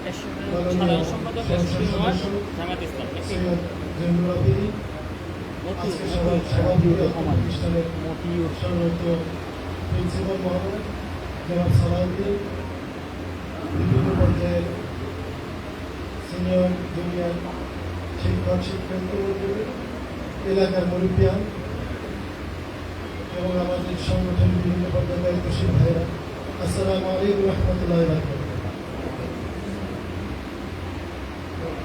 মাননীয় সংসদ সদস্য সৈয়দ জৈনুল আবেদীন, আজকে সভাপতি প্রতিষ্ঠানের সর্বোচ্চ প্রিন্সিপাল মহোদয় জনাব সালাউদ্দিন, বিভিন্ন পর্যায়ের সিনিয়র জুনিয়র শিক্ষক শিক্ষার্থী, এলাকার মুরব্বিয়ান এবং আমাদের সংগঠনের বিভিন্ন পর্যায়ে দায়িত্বশীল ভাইরা, আসসালামু আলাইকুম রহমতুল্লাহ।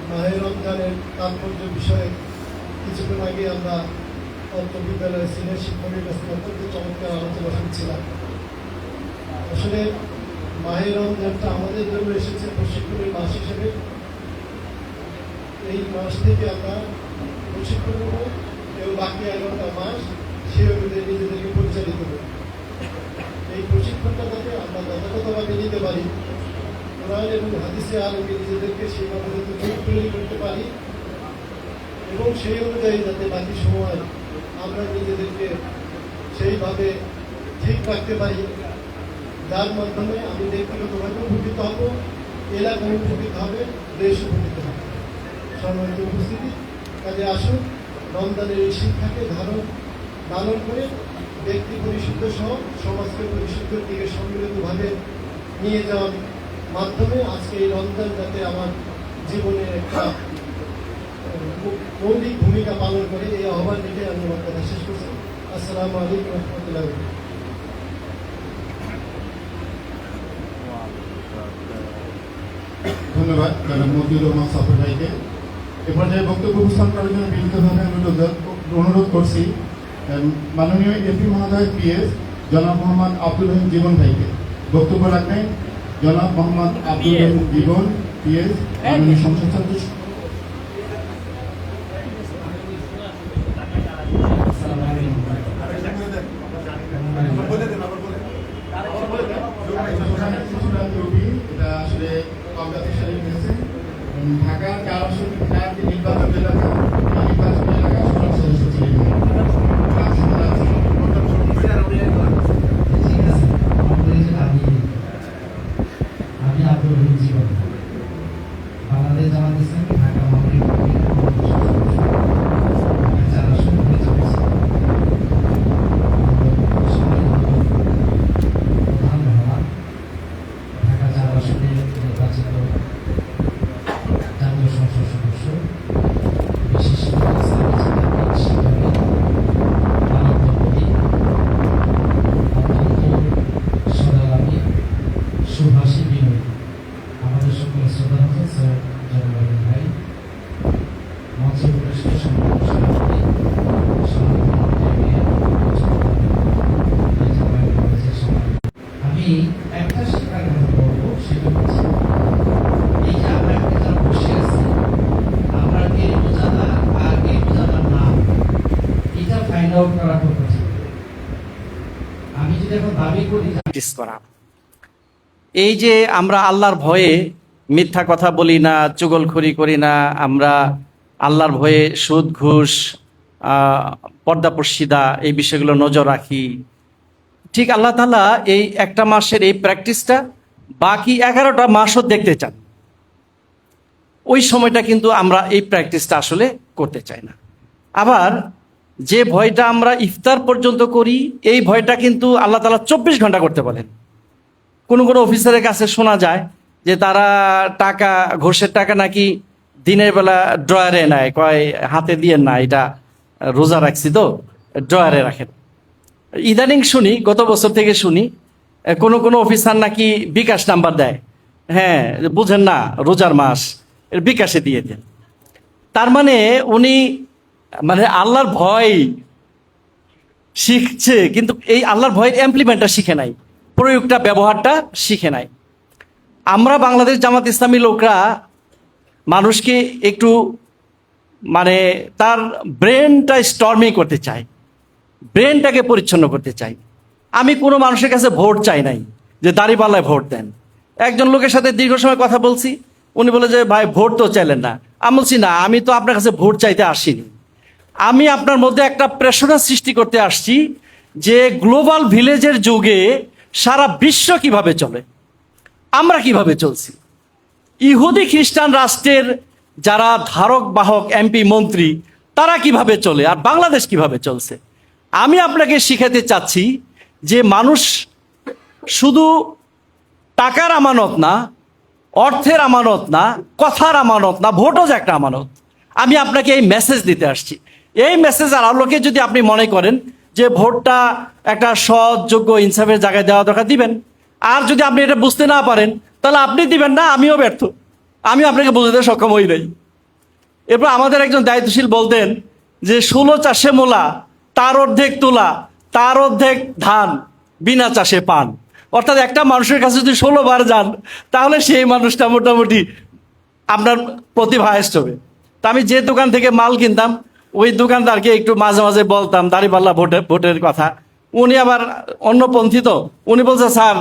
মাহে রমজানের তাৎপর্য বিষয়ে কিছুক্ষণ আগে আমরা অত্র বিদ্যালয়ের সিনিয়র শিক্ষকের কাছে অত্যন্ত চমৎকার আলোচনা শুনছিলাম। আসলে মাহে রমজানটা আমাদের জন্য এসেছে প্রশিক্ষণের মাস হিসেবে। এই মাস থেকে আমরা প্রশিক্ষণ নেব এবং বাকি 11টা মাস সে অনুযায়ী নিজেদেরকে পরিচালিত করব। এই প্রশিক্ষণটা যাতে আমরা যথাযথভাবে নিতে পারি, কোরআন এবং হাদিসে আলোকে নিজেদেরকে সেইভাবে যাতে তৈরি করতে পারি এবং সেই অনুযায়ী যাতে বাকি সময় আমরা নিজেদেরকে সেইভাবে ঠিক রাখতে পারি, যার মাধ্যমে আমি ব্যক্তিগতভাবে উপকৃত হব, এলাকা উপকৃত হবে, দেশ উপকৃত হবে। সম্মানিত উপস্থিতি, কাজে আসুন রমজানের এই শিক্ষাকে ধারণ করে ব্যক্তি পরিশুদ্ধ সহ সমাজকে পরিশুদ্ধের দিকে সম্মিলিতভাবে নিয়ে যাওয়ার মাধ্যমে আজকে এই রমজান যাতে আমার জীবনের একটা মৌলিক ভূমিকা পালন করে, এই আহ্বান রেখে আমি আমার কথা শেষ করছি। আসসালামু আলাইকুম রহমতুল্লাহ। ধন্যবাদ ম্যাডাম মতিউর রহমান সাফর ভাইকে। এ পর্যায়ে বক্তব্য উপস্থাপন করার জন্য বিনীতভাবে অনুরোধ করছি মাননীয় এমপি মহোদয় পিএস জনাব মোহাম্মদ আব্দুল রহিম জীবন ভাইকে। বক্তব্য রাখবেন জনাব মোহাম্মদ আব্দুল রহিম জীবন পিএস, মাননীয় সংসদ সদস্য। এটা আসলে কংগ্রেসের ঢাকার 4 নির্বাচন এলাকা সদস্য ছিলেন। আমি আব্দুল রহিম জীবন, বাংলাদেশ জামাত ইসলামী ঢাকা মহানগরী সুভাষী বিনয়, আমাদের সকলের শ্রদ্ধা স্যার জনগণ ভাই, মঞ্চে উপস্থিত আমি একটা শিক্ষার কথা বলবো, সেটা হচ্ছে এই যে আমরা একটা বসে আছি, আমরা কে বোঝানা আর কে বোঝানা না, এটা ফাইন্ড আউট করা খুব কঠিন। আমি যদি এখন দাবি করি করা, এই যে আমরা আল্লাহর ভয়ে মিথ্যা কথা বলি না, চুগলখড়ি করি না, আমরা আল্লাহর ভয়ে সুদ ঘুষ পর্দাপর্শিদা এই বিষয়গুলো নজর রাখি, ঠিক আল্লাহ তাআলা এই একটা মাসের এই প্র্যাকটিসটা বাকি 11টা মাসও দেখতে চান। ওই সময়টা কিন্তু আমরা এই প্র্যাকটিসটা আসলে করতে চাই না। আবার যে ভয়টা আমরা ইফতার পর্যন্ত করি, এই ভয়টা কিন্তু আল্লাহ তাআলা 24 ঘন্টা করতে বলেন। কোনো অফিসারের কাছে শোনা যায় যে তারা টাকা, ঘোষের টাকা নাকি দিনের বেলা ড্রয়ারে নেয়, কয় হাতে দিয়ে না, এটা রোজা রাখছি তো ড্রয়ারে রাখেন। ইদানিং শুনি, গত বছর থেকে শুনি কোনো অফিসার নাকি বিকাশ নাম্বার দেয়, হ্যাঁ বুঝেন না রোজার মাস, বিকাশে দিয়ে দেন। তার মানে উনি আল্লাহর ভয় শিখছে, কিন্তু এই আল্লাহর ভয়ের ইমপ্লিমেন্টটা শিখে নাই, প্রয়োগটা, ব্যবহারটা শিখে নাই। আমরা বাংলাদেশ জামাত ইসলামী লোকরা মানুষকে একটু তার ব্রেনটা স্টর্মিং করতে চাই, ব্রেনটাকে পরিচ্ছন্ন করতে চাই। আমি কোনো মানুষের কাছে ভোট চাই নাই যে দাঁড়িপাল্লায় ভোট দেন। একজন লোকের সাথে দীর্ঘ সময় কথা বলছি, উনি বলে যে ভাই ভোট তো চাইলেন না। আমি বলছি না, আমি তো আপনার কাছে ভোট চাইতে আসিনি, আমি আপনার মধ্যে একটা প্রেরণা সৃষ্টি করতে আসছি যে গ্লোবাল ভিলেজের যুগে সারা বিশ্ব কিভাবে চলে, আমরা কিভাবে চলছি। ইহুদি খ্রিস্টান রাষ্ট্রের যারা ধারক বাহক এমপি মন্ত্রী তারা কিভাবে চলে আর বাংলাদেশ কিভাবে চলছে। আমি আপনাকে শিখাতে চাচ্ছি যে মানুষ শুধু টাকার আমানত না, অর্থের আমানত না, কথার আমানত না, ভোটও যে একটা আমানত। আমি আপনাকে এই মেসেজ দিতে আসছি। এই মেসেজের আলোকে যদি আপনি মনে করেন যে ভোটটা একটা সৎ, যোগ্য, ইনসাফের জায়গায় দেওয়া দরকার, দিবেন। আর যদি আপনি এটা বুঝতে না পারেন তাহলে আপনি দিবেন না, আমিও ব্যর্থ, আমি আপনাকে বুঝতে সক্ষম হই নাই। এরপর আমাদের একজন দায়িত্বশীল বলতেন যে 16 চাষে মূলা, তার অর্ধেক তুলা, তার অর্ধেক ধান, বিনা চাষে পান। অর্থাৎ একটা মানুষের কাছে যদি 16 বার যান তাহলে সেই মানুষটা মোটামুটি আপনার প্রতিভা হায়েস্ট হবে। তা আমি যে দোকান থেকে মাল কিনতাম ওই দোকানদারকে একটু মাঝে মাঝে বলতাম দাঁড়িপাল্লা ভোটের কথা। উনি আবার অন্যপন্থী, তো উনি বলছে স্যার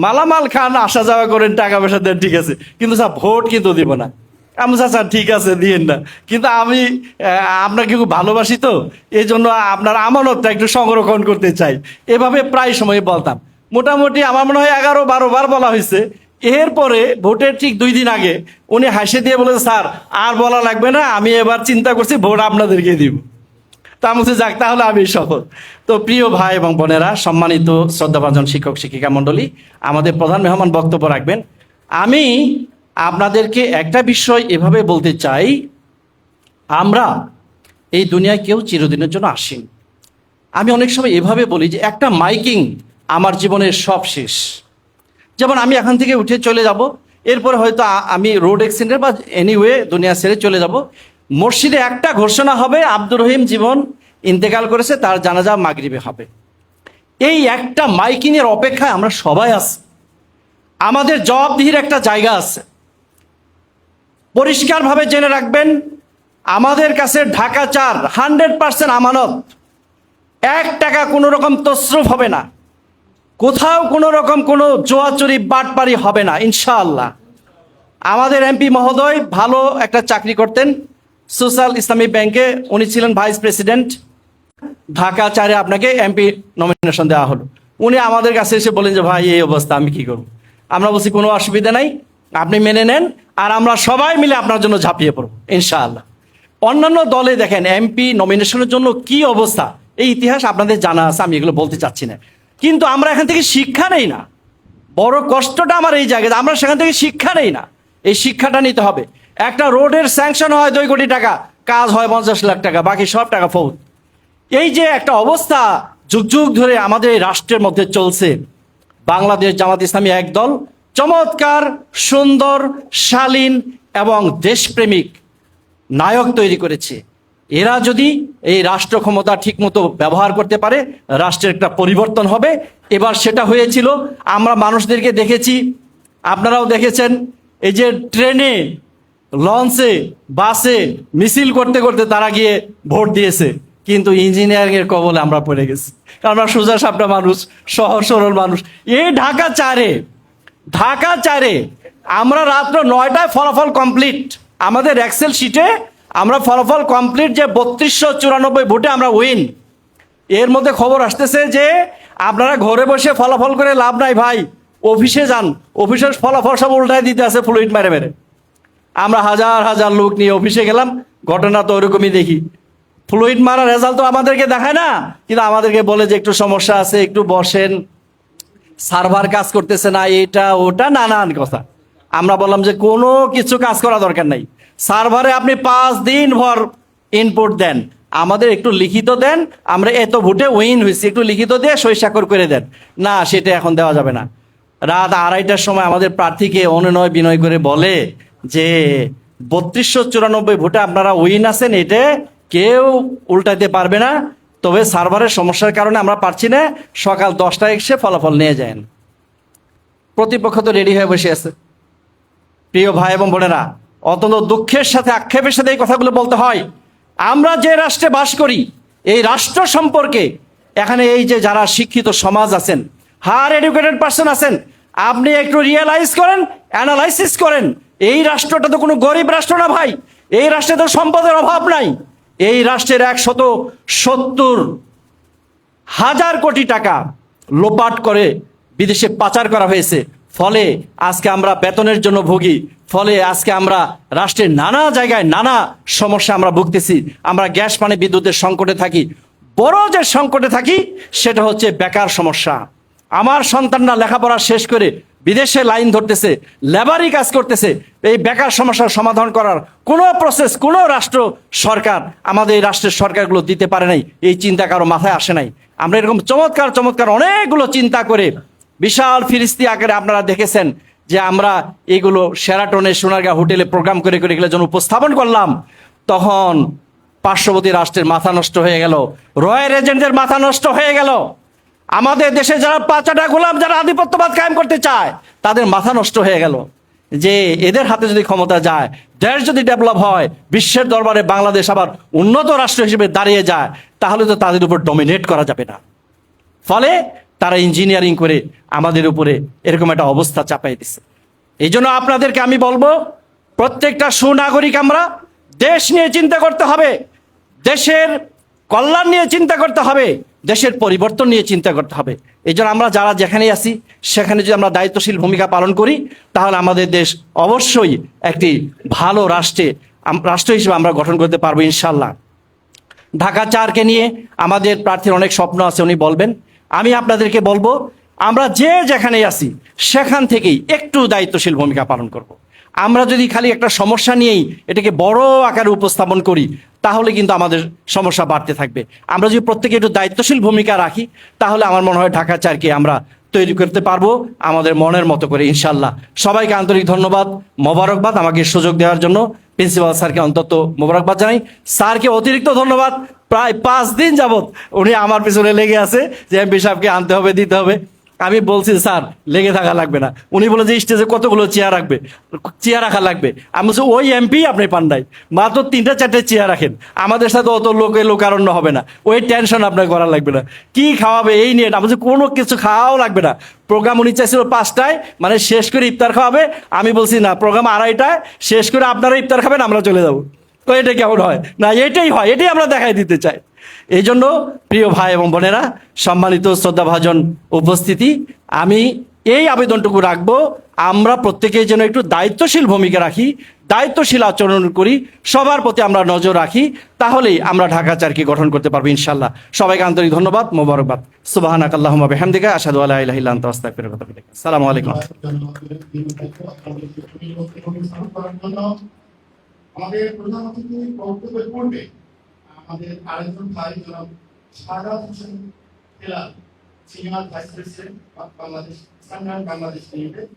মালামাল খান, আসা যাওয়া করেন, টাকা পয়সা দেন, ঠিক আছে, কিন্তু স্যার ভোট কিন্তু দিব না। আমি স্যার ঠিক আছে দিয়েন না, কিন্তু আমি আপনাকে খুব ভালোবাসি, তো এই জন্য আপনার আমানতটা একটু সংরক্ষণ করতে চাই। এভাবে প্রায় সময় বলতাম। মোটামুটি আমার মনে হয় 11-12 বার বলা হয়েছে। এরপরে ভোটের ঠিক 2 দিন আগে উনি হাসি দিয়ে বলেছে স্যার আর বলা লাগবে না, আমি এবার চিন্তা করছি ভোট আপনাদেরকে দিব। তা আমি বলছি যাক তাহলে আমি সফল। তো প্রিয় ভাই এবং বোনেরা, সম্মানিত শ্রদ্ধাভাজন শিক্ষক শিক্ষিকা মণ্ডলী, আমাদের প্রধান মেহমান বক্তব্য রাখবেন। আমি আপনাদেরকে একটা বিষয় এভাবে বলতে চাই, আমরা এই দুনিয়ায় কেউ চিরদিনের জন্য আসিনি। আমি অনেক সময় এভাবে বলি যে একটা মাইকিং আমার জীবনের সব শেষ। যেমন আমি এখান থেকে উঠে চলে যাব, এরপরে হয়তো আমি রোড অ্যাক্সিডেন্ট বা এনিওয়ে দুনিয়া ছেড়ে চলে যাব, মসজিদে একটা ঘোষণা হবে আব্দুর রহিম জীবন ইন্তেকাল করেছে, তার জানাজা মাগরিবে হবে। এই একটা মাইকিংয়ের অপেক্ষায় আমরা সবাই আছি। আমাদের জবাবদিহির একটা জায়গা আছে। পরিষ্কারভাবে জেনে রাখবেন, আমাদের কাছে ঢাকা 4 100% আমানত। 1 টাকা কোনো রকম তসরুফ হবে না, কোথাও কোনো রকম কোনো জোয়াচুরি বাটপারি হবে না ইনশাআল্লাহ। আমাদের এমপি মহোদয় ভালো একটা চাকরি করতেন সোশ্যাল ইসলামী ব্যাংকে, উনি ছিলেন ভাইস প্রেসিডেন্ট। ঢাকা 4 আপনাকে এমপি নমিনেশন দেওয়া হলো। উনি আমাদের কাছে এসে বলেন যে ভাই এই অবস্থা, আমি কি করব। আমরা বলছি কোনো অসুবিধা নাই, আপনি মেনে নেন, আর আমরা সবাই মিলে আপনার জন্য ঝাঁপিয়ে পড়ব ইনশাআল্লাহ। অন্যান্য দলে দেখেন এমপি নমিনেশনের জন্য কি অবস্থা, এই ইতিহাস আপনাদের জানা আছে, আমি এগুলো বলতে চাচ্ছি না। কিন্তু আমরা এখান থেকে শিক্ষা নেই না। বড় কষ্টটা আমার এই জায়গায়, আমরা সেখান থেকে শিক্ষা নেই না। এই শিক্ষাটা নিতে হবে। একটা রোডের স্যাংশন হয় 2 কোটি টাকা, কাজ হয় 50 লাখ টাকা, বাকি সব টাকা ফৌত। এই যে একটা অবস্থা যুগ যুগ ধরে আমাদের এই রাষ্ট্রের মধ্যে চলছে, বাংলাদেশ জামাত ইসলামী একদল চমৎকার, সুন্দর, শালীন এবং দেশপ্রেমিক নায়ক তৈরি করেছে। এরা যদি এই রাষ্ট্র ক্ষমতা ঠিকমতো ব্যবহার করতে পারে, রাষ্ট্রের একটা পরিবর্তন হবে। এবার সেটা হয়েছিল, আমরা মানুষদেরকে দেখেছি, আপনারাও দেখেছেন, এই যে ট্রেনে, লঞ্চে, বাসে মিছিল করতে করতে তারা গিয়ে ভোট দিয়েছে, কিন্তু ইঞ্জিনিয়ারিং এর কবলে আমরা পড়ে গেছি। কারণ আমরা সোজা সাপটা মানুষ, সহজ সরল মানুষ। এই ঢাকা 4 আমরা রাত্র 9টায় ফলাফল কমপ্লিট। আমাদের এক্সেল শিটে আমরা ফলাফল কমপ্লিট যে 3294 ভোটে আমরা উইন। এর মধ্যে খবর আসতেছে যে আপনারা ঘরে বসে ফলাফল করে লাভ নাই ভাই, অফিসে যান, অফিসের ফলাফল সব উল্টায় দিতে আছে ফ্লুইড মেরে মেরে। আমরা হাজার হাজার লোক নিয়ে অফিসে গেলাম, ঘটনা তো ওরকমই দেখি। ফ্লুইড মারা রেজাল্ট তো আমাদেরকে দেখায় না, কিন্তু আমাদেরকে বলে যে একটু সমস্যা আছে, একটু বসেন, সার্ভার কাজ করতেছে না, এটা ওটা নানান কথা। আমরা বললাম যে কোনো কিছু কাজ করা দরকার নাই, সার্ভারে আপনি 5 দিন ভর ইনপুট দেন, আমাদের একটু লিখিত দেন, আমরা এত ভোটে উইন হয়েছি, একটু লিখিত দিয়ে সই স্বাক্ষর করে দেন। না, সেটা এখন দেওয়া যাবে না। রাত 2:30টার সময় আমাদের প্রার্থীকে অনুনয় বিনয় করে বলে যে 3294 ভোটে আপনারা উইন আছেন, এটা কেউ উল্টাইতে পারবে না, তবে সার্ভারের সমস্যার কারণে আমরা পারছি না, সকাল 10টায় এসে ফলাফল নিয়ে যান। প্রতিপক্ষ তো রেডি হয়ে বসে আছে। প্রিয় ভাই এবং বোনেরা, অত্যন্ত দুঃখের সাথে, আক্ষেপের সাথে এই কথাগুলো বলতে হয়। আমরা যে রাষ্ট্রে বাস করি, এই রাষ্ট্র সম্পর্কে এখানে এই যে যারা শিক্ষিত সমাজ আছেন, হায়ার এডুকেটেড পার্সন আছেন, আপনি একটু রিয়েলাইজ করেন, অ্যানালাইসিস করেন। এই রাষ্ট্রটা তো কোনো গরিব রাষ্ট্র না ভাই, এই রাষ্ট্রে তো সম্পদের অভাব নাই। এই রাষ্ট্রের 170,000 কোটি টাকা লোপাট করে বিদেশে পাচার করা হয়েছে, ফলে আজকে আমরা বেতনের জন্য ভুগি, ফলে আজকে আমরা রাষ্ট্রের নানা জায়গায় নানা সমস্যা আমরা ভুগতেছি। আমরা গ্যাস পানি বিদ্যুতের সংকটে থাকি। বড় যে সংকটে থাকি সেটা হচ্ছে বেকার সমস্যা। আমার সন্তানরা লেখাপড়া শেষ করে বিদেশে লাইন ধরতেছে, লেবারি কাজ করতেছে। এই বেকার সমস্যার সমাধান করার কোনো প্রসেস কোনো রাষ্ট্র সরকার, আমাদের এই রাষ্ট্রের সরকারগুলো দিতে পারে নাই। এই চিন্তা কারো মাথায় আসে নাই। আমরা এরকম চমৎকার চমৎকার অনেকগুলো চিন্তা করে বিশাল ফিরিস্তি আকারে আপনারা দেখেছেন যে আমরা এগুলো শেরাটনে সোনারগাঁ হোটেলে প্রোগ্রাম করে করে এগুলো যখন উপস্থাপন করলাম, তখন পার্শ্ববর্তী রাষ্ট্রের মাথা নষ্ট হয়ে গেল, রয়্যাল এজেন্টদের মাথা নষ্ট হয়ে গেল। আমাদের দেশে যারা পাচাটা গোলাম, যারা আধিপত্যবাদ কায়েম করতে চায়, তাদের মাথা নষ্ট হয়ে গেল যে এদের হাতে যদি ক্ষমতা যায়, দেশ যদি ডেভেলপ হয়, বিশ্বের দরবারে বাংলাদেশ আবার উন্নত রাষ্ট্র হিসেবে দাঁড়িয়ে যায়, তাহলে তো তাদের উপর ডমিনেট করা যাবে না। ফলে তারা ইঞ্জিনিয়ারিং করে আমাদের উপরে এরকম একটা অবস্থা চাপাই দিচ্ছে। এই জন্য আপনাদেরকে আমি বলবো, প্রত্যেকটা সুনাগরিক আমরা দেশ নিয়ে চিন্তা করতে হবে, দেশের কল্যাণ নিয়ে চিন্তা করতে হবে, দেশের পরিবর্তন নিয়ে চিন্তা করতে হবে। এই জন্য আমরা যারা যেখানেই আছি সেখানে যদি আমরা দায়িত্বশীল ভূমিকা পালন করি, তাহলে আমাদের দেশ অবশ্যই একটি ভালো রাষ্ট্র হিসেবে আমরা গঠন করতে পারবো ইনশাল্লাহ। ঢাকা 4কে নিয়ে আমাদের প্রার্থীর অনেক স্বপ্ন আছে, উনি বলবেন। আমি আপনাদেরকে বলবো, আমরা যে যেখানেই আছি সেখান থেকেই একটু দায়িত্বশীল ভূমিকা পালন করব। আমরা যদি খালি একটা সমস্যা নিয়েই এটাকে বড় আকারে উপস্থাপন করি, তাহলে কিন্তু আমাদের সমস্যা বাড়তে থাকবে। আমরা যদি প্রত্যেকে একটু দায়িত্বশীল ভূমিকা রাখি, তাহলে আমার মনে হয় ঢাকা 4কে আমরা তৈরি করতে পারবো আমাদের মনের মতো করে ইনশাল্লাহ। সবাইকে আন্তরিক ধন্যবাদ, মোবারকবাদ আমাকে সুযোগ দেওয়ার জন্য। প্রিন্সিপাল স্যারকে অন্তত মোবারকবাদ জানাই, স্যারকে অতিরিক্ত ধন্যবাদ। প্রায় 5 দিন যাবত উনি আমার পিছনে লেগে আছে যে এমপি সাহেবকে আনতে হবে, দিতে হবে। আমি বলছি স্যার লেগে থাকা লাগবে না। উনি বলে যে স্টেজে কতগুলো চেয়ার রাখা লাগবে। আমি বলছি ওই এমপি আপনি পান নাই, মাত্র 3-4টে চেয়ার রাখেন, আমাদের সাথে অত লোকারণ্য হবে না, ওই টেনশন আপনার করা লাগবে না। কি খাওয়াবে এই নিয়ে আমি বলছি কোনো কিছু খাওয়াও লাগবে না। প্রোগ্রাম উনি চাইছিল 5টায়, মানে শেষ করে ইফতার খাওয়াবে। আমি বলছি না, প্রোগ্রাম 2:30টায় শেষ করে আপনারা ইফতার খাবেন, আমরা চলে যাবো। তো এটা কেমন হয়? না, এটাই হয়, এটাই আমরা দেখাই দিতে চাই। এই জন্য প্রিয় ভাই এবং বোনেরা, সম্মানিত শ্রদ্ধাভাজন উপস্থিতি, আমি এই আবেদনটুকু রাখবো, আমরা প্রত্যেকেই যেন একটু দায়িত্বশীল ভূমিকা রাখি, দায়িত্বশীল আচরণ করি, সবার প্রতি আমরা নজর রাখি, তাহলেই আমরা ঢাকা 4কে গঠন করতে পারবো ইনশাল্লাহ। সবাইকে আন্তরিক ধন্যবাদ, মোবারকবাদ। সুবহানাকাল্লাহুম্মা বিহামদিকা আশহাদু আল্লা ইলাহা ইল্লা আনতা আস্তাগফিরুকা ওয়া আতুবু ইলাইক। আসসালামু আলাইকুম। আমাদের প্রধান অতিথি বক্তব্যের পূর্বে আমাদের আরেকজন ভাই জনাব Sadat Hossain Helal, senior vice president Bangladesh standard Bangladesh limited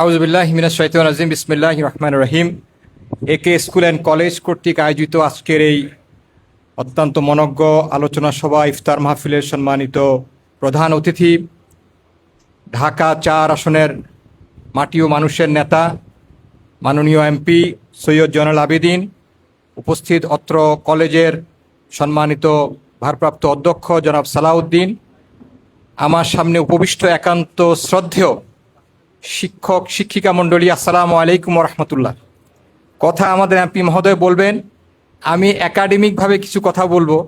আউযু বিল্লাহি মিনাশ শাইতানির রাজিম। বিসমিল্লাহির রহমানির রহিম। একে স্কুল অ্যান্ড কলেজ কর্তৃক আয়োজিত আজকের এই অত্যন্ত মনজ্ঞ আলোচনা সভা ইফতার মাহফিলের সম্মানিত প্রধান অতিথি, ঢাকা 4 আসনের মাটি ও মানুষের নেতা মাননীয় এমপি সৈয়দ জয়নুল আবেদিন, উপস্থিত অত্র কলেজের সম্মানিত ভারপ্রাপ্ত অধ্যক্ষ জনাব সালাউদ্দিন, আমার সামনে উপবিষ্ট একান্ত শ্রদ্ধেয় শিক্ষক শিক্ষিকা মণ্ডলী, আসসালামু আলাইকুম রহমতুল্লাহ। কথা আমাদের এমপি মহোদয় বলবেন, আমি একাডেমিকভাবে কিছু কথা বলবো।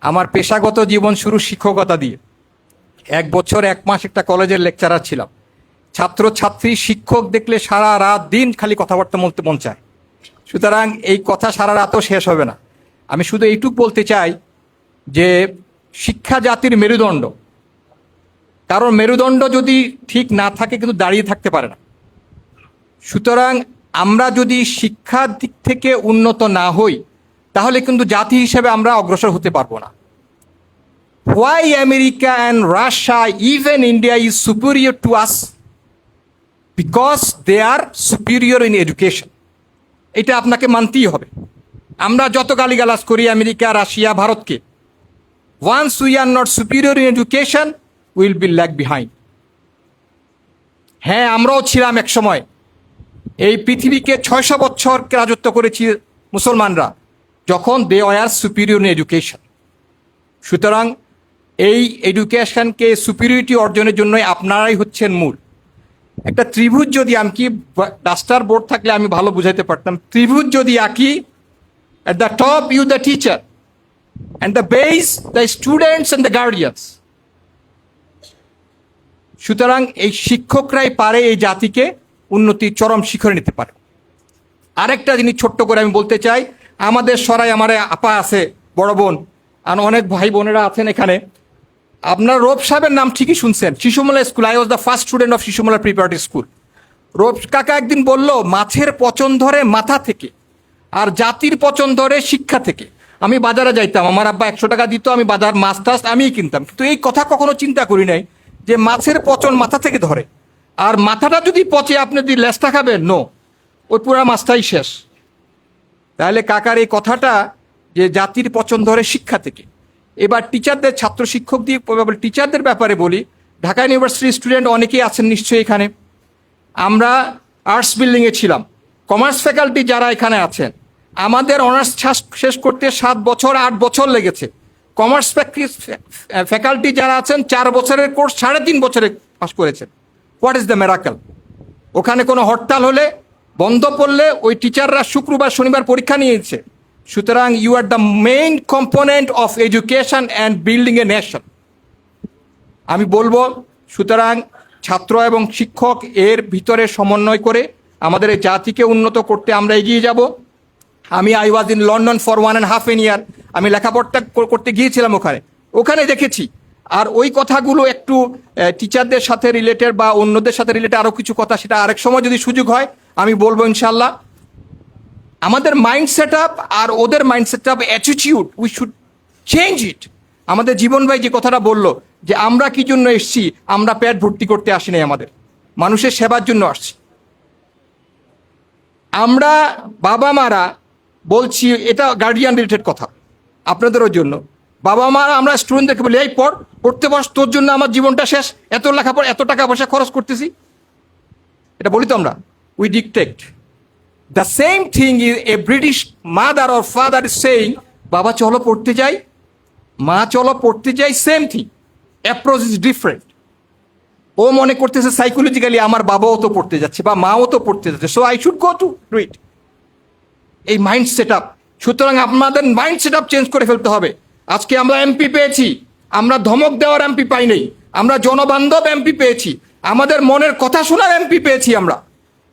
আমার পেশাগত জীবন শুরু শিক্ষকতা দিয়ে। 1 বছর 1 মাস একটা কলেজের লেকচারার ছিলাম। ছাত্র ছাত্রী শিক্ষক দেখলে সারা রাত দিন খালি কথাবার্তা বলতে মন চায়। সুতরাং এই কথা সারা রাতও শেষ হবে না। আমি শুধু এইটুক বলতে চাই যে শিক্ষা জাতির মেরুদণ্ড, কারণ মেরুদণ্ড যদি ঠিক না থাকে কিন্তু দাঁড়িয়ে থাকতে পারে না। সুতরাং আমরা যদি শিক্ষার দিক থেকে উন্নত না হই, তাহলে কিন্তু জাতি হিসেবে আমরা অগ্রসর হতে পারবো না। Why America and Russia, even India is superior to us? Because they are superior in education. এটা আপনাকে মানতেই হবে। আমরা যত গালিগালাজ করি আমেরিকা, রাশিয়া, ভারতকে, once we are not superior in education, we will be lag behind. হ্যাঁ, আমরাও ছিলাম এক সময়। এই পৃথিবীকে 600 বছর রাজত্ব করেছি মুসলমানরা, যখন দে আর সুপিরিয়র ইন এডুকেশন। সুতরাং এই এডুকেশনকে সুপিরিয়রিটি অর্জনের জন্যই আপনারাই হচ্ছেন মূল। একটা ত্রিভুজ যদি আঁকি, ডাস্টার বোর্ড থাকলে আমি ভালো বুঝাইতে পারতাম। ত্রিভুজ যদি আঁকি, at the top you the teacher, and the base the students and the guardians. সুতরাং এই শিক্ষকরাই পারে এই জাতিকে উন্নতির চরম শিখরে নিতে পারে। আরেকটা জিনিস ছোট্ট করে আমি বলতে চাই, আমাদের সরাই আমার আপা আছে, বড় বোন, আর অনেক ভাই বোনেরা আছেন এখানে। আপনার রোপ সাহেবের নাম ঠিকই শুনছেন, Shishumala school. I was the first student of Shishumala preparatory school. রোপ কাকা একদিন বলল, মাছের পচন ধরে মাথা থেকে, আর জাতির পচন ধরে শিক্ষা থেকে। আমি বাজারে যাইতাম, আমার আব্বা 100 টাকা দিত, আমি বাজার মাছ টাছ আমিই কিনতাম, কিন্তু এই কথা কখনো চিন্তা করি নাই যে মাছের পচন মাথা থেকে ধরে, আর মাথাটা যদি পচে আপনি যদি লেজটা খাবেন, নো, ওই পুরা মাছটাই শেষ। তাহলে কাকার এই কথাটা যে জাতির পচন ধরে শিক্ষা থেকে। এবার টিচারদের, ছাত্র শিক্ষক দিয়ে টিচারদের ব্যাপারে বলি। ঢাকা ইউনিভার্সিটির স্টুডেন্ট অনেকেই আছেন নিশ্চয়ই এখানে। আমরা আর্টস বিল্ডিংয়ে ছিলাম, কমার্স ফ্যাকাল্টি যারা এখানে আছেন, আমাদের অনার্স শেষ করতে 7 বছর 8 বছর লেগেছে। কমার্স ফ্যাকাল্টি যারা আছেন 4 বছরের কোর্স 3.5 বছরে পাস করেছেন। What is the miracle? ওখানে কোনো হরতাল হলে, বন্ধ পড়লে ওই টিচাররা শুক্রবার শনিবার পরীক্ষা নিয়েছে। সুতরাং you are the main component of education and building a nation. আমি বলবো, সুতরাং ছাত্র এবং শিক্ষক এর ভিতরে সমন্বয় করে আমাদের এই জাতিকে উন্নত করতে আমরা এগিয়ে যাব। আমি I was in London for 1.5 year। আমি লেখাপড়া করতে গিয়েছিলাম ওখানে দেখেছি। আর ওই কথাগুলো একটু টিচারদের সাথে রিলেটেড বা অন্যদের সাথে রিলেটেড আরও কিছু কথা, সেটা আরেক সময় যদি সুযোগ হয় আমি বলবো ইনশাল্লাহ। আমাদের মাইন্ড সেট আপ আর ওদের mind set up, attitude, we should change it. আমাদের জীবন ভাই যে কথাটা বললো যে আমরা কি জন্য এসছি, আমরা পেট ভর্তি করতে আসি নাই, আমাদের মানুষের সেবার জন্য আসছি। আমরা বাবা মারা বলছি, এটা গার্ডিয়ান রিলেটেড কথা আপনাদেরও জন্য। বাবা মারা আমরা স্টুডেন্টদেরকে বলি, এই পড়তে বস, তোর জন্য আমার জীবনটা শেষ, এত লেখাপড়া, এত টাকা পয়সা খরচ করতেছি, এটা বলি তো আমরা। We dictate. The same thing is a British mother or father is saying, বাবা চলো পড়তে যাই, মা চলো পড়তে যাই, same thing, approach is different. ও মনে করতেছে সাইকোলজিক্যালি আমার বাবাও তো পড়তে যাচ্ছে বা মাও তো পড়তে যাচ্ছে, so I should go to do it. এই মাইন্ড সেট আপ, সুতরাং আপনাদের মাইন্ড সেট আপ চেঞ্জ করে ফেলতে হবে। আজকে আমরা এমপি পেয়েছি, আমরা ধমক দেওয়ার এমপি পাই নাই, আমরা জনবান্ধব এমপি পেয়েছি, আমাদের মনের কথা শোনার এমপি পেয়েছি আমরা।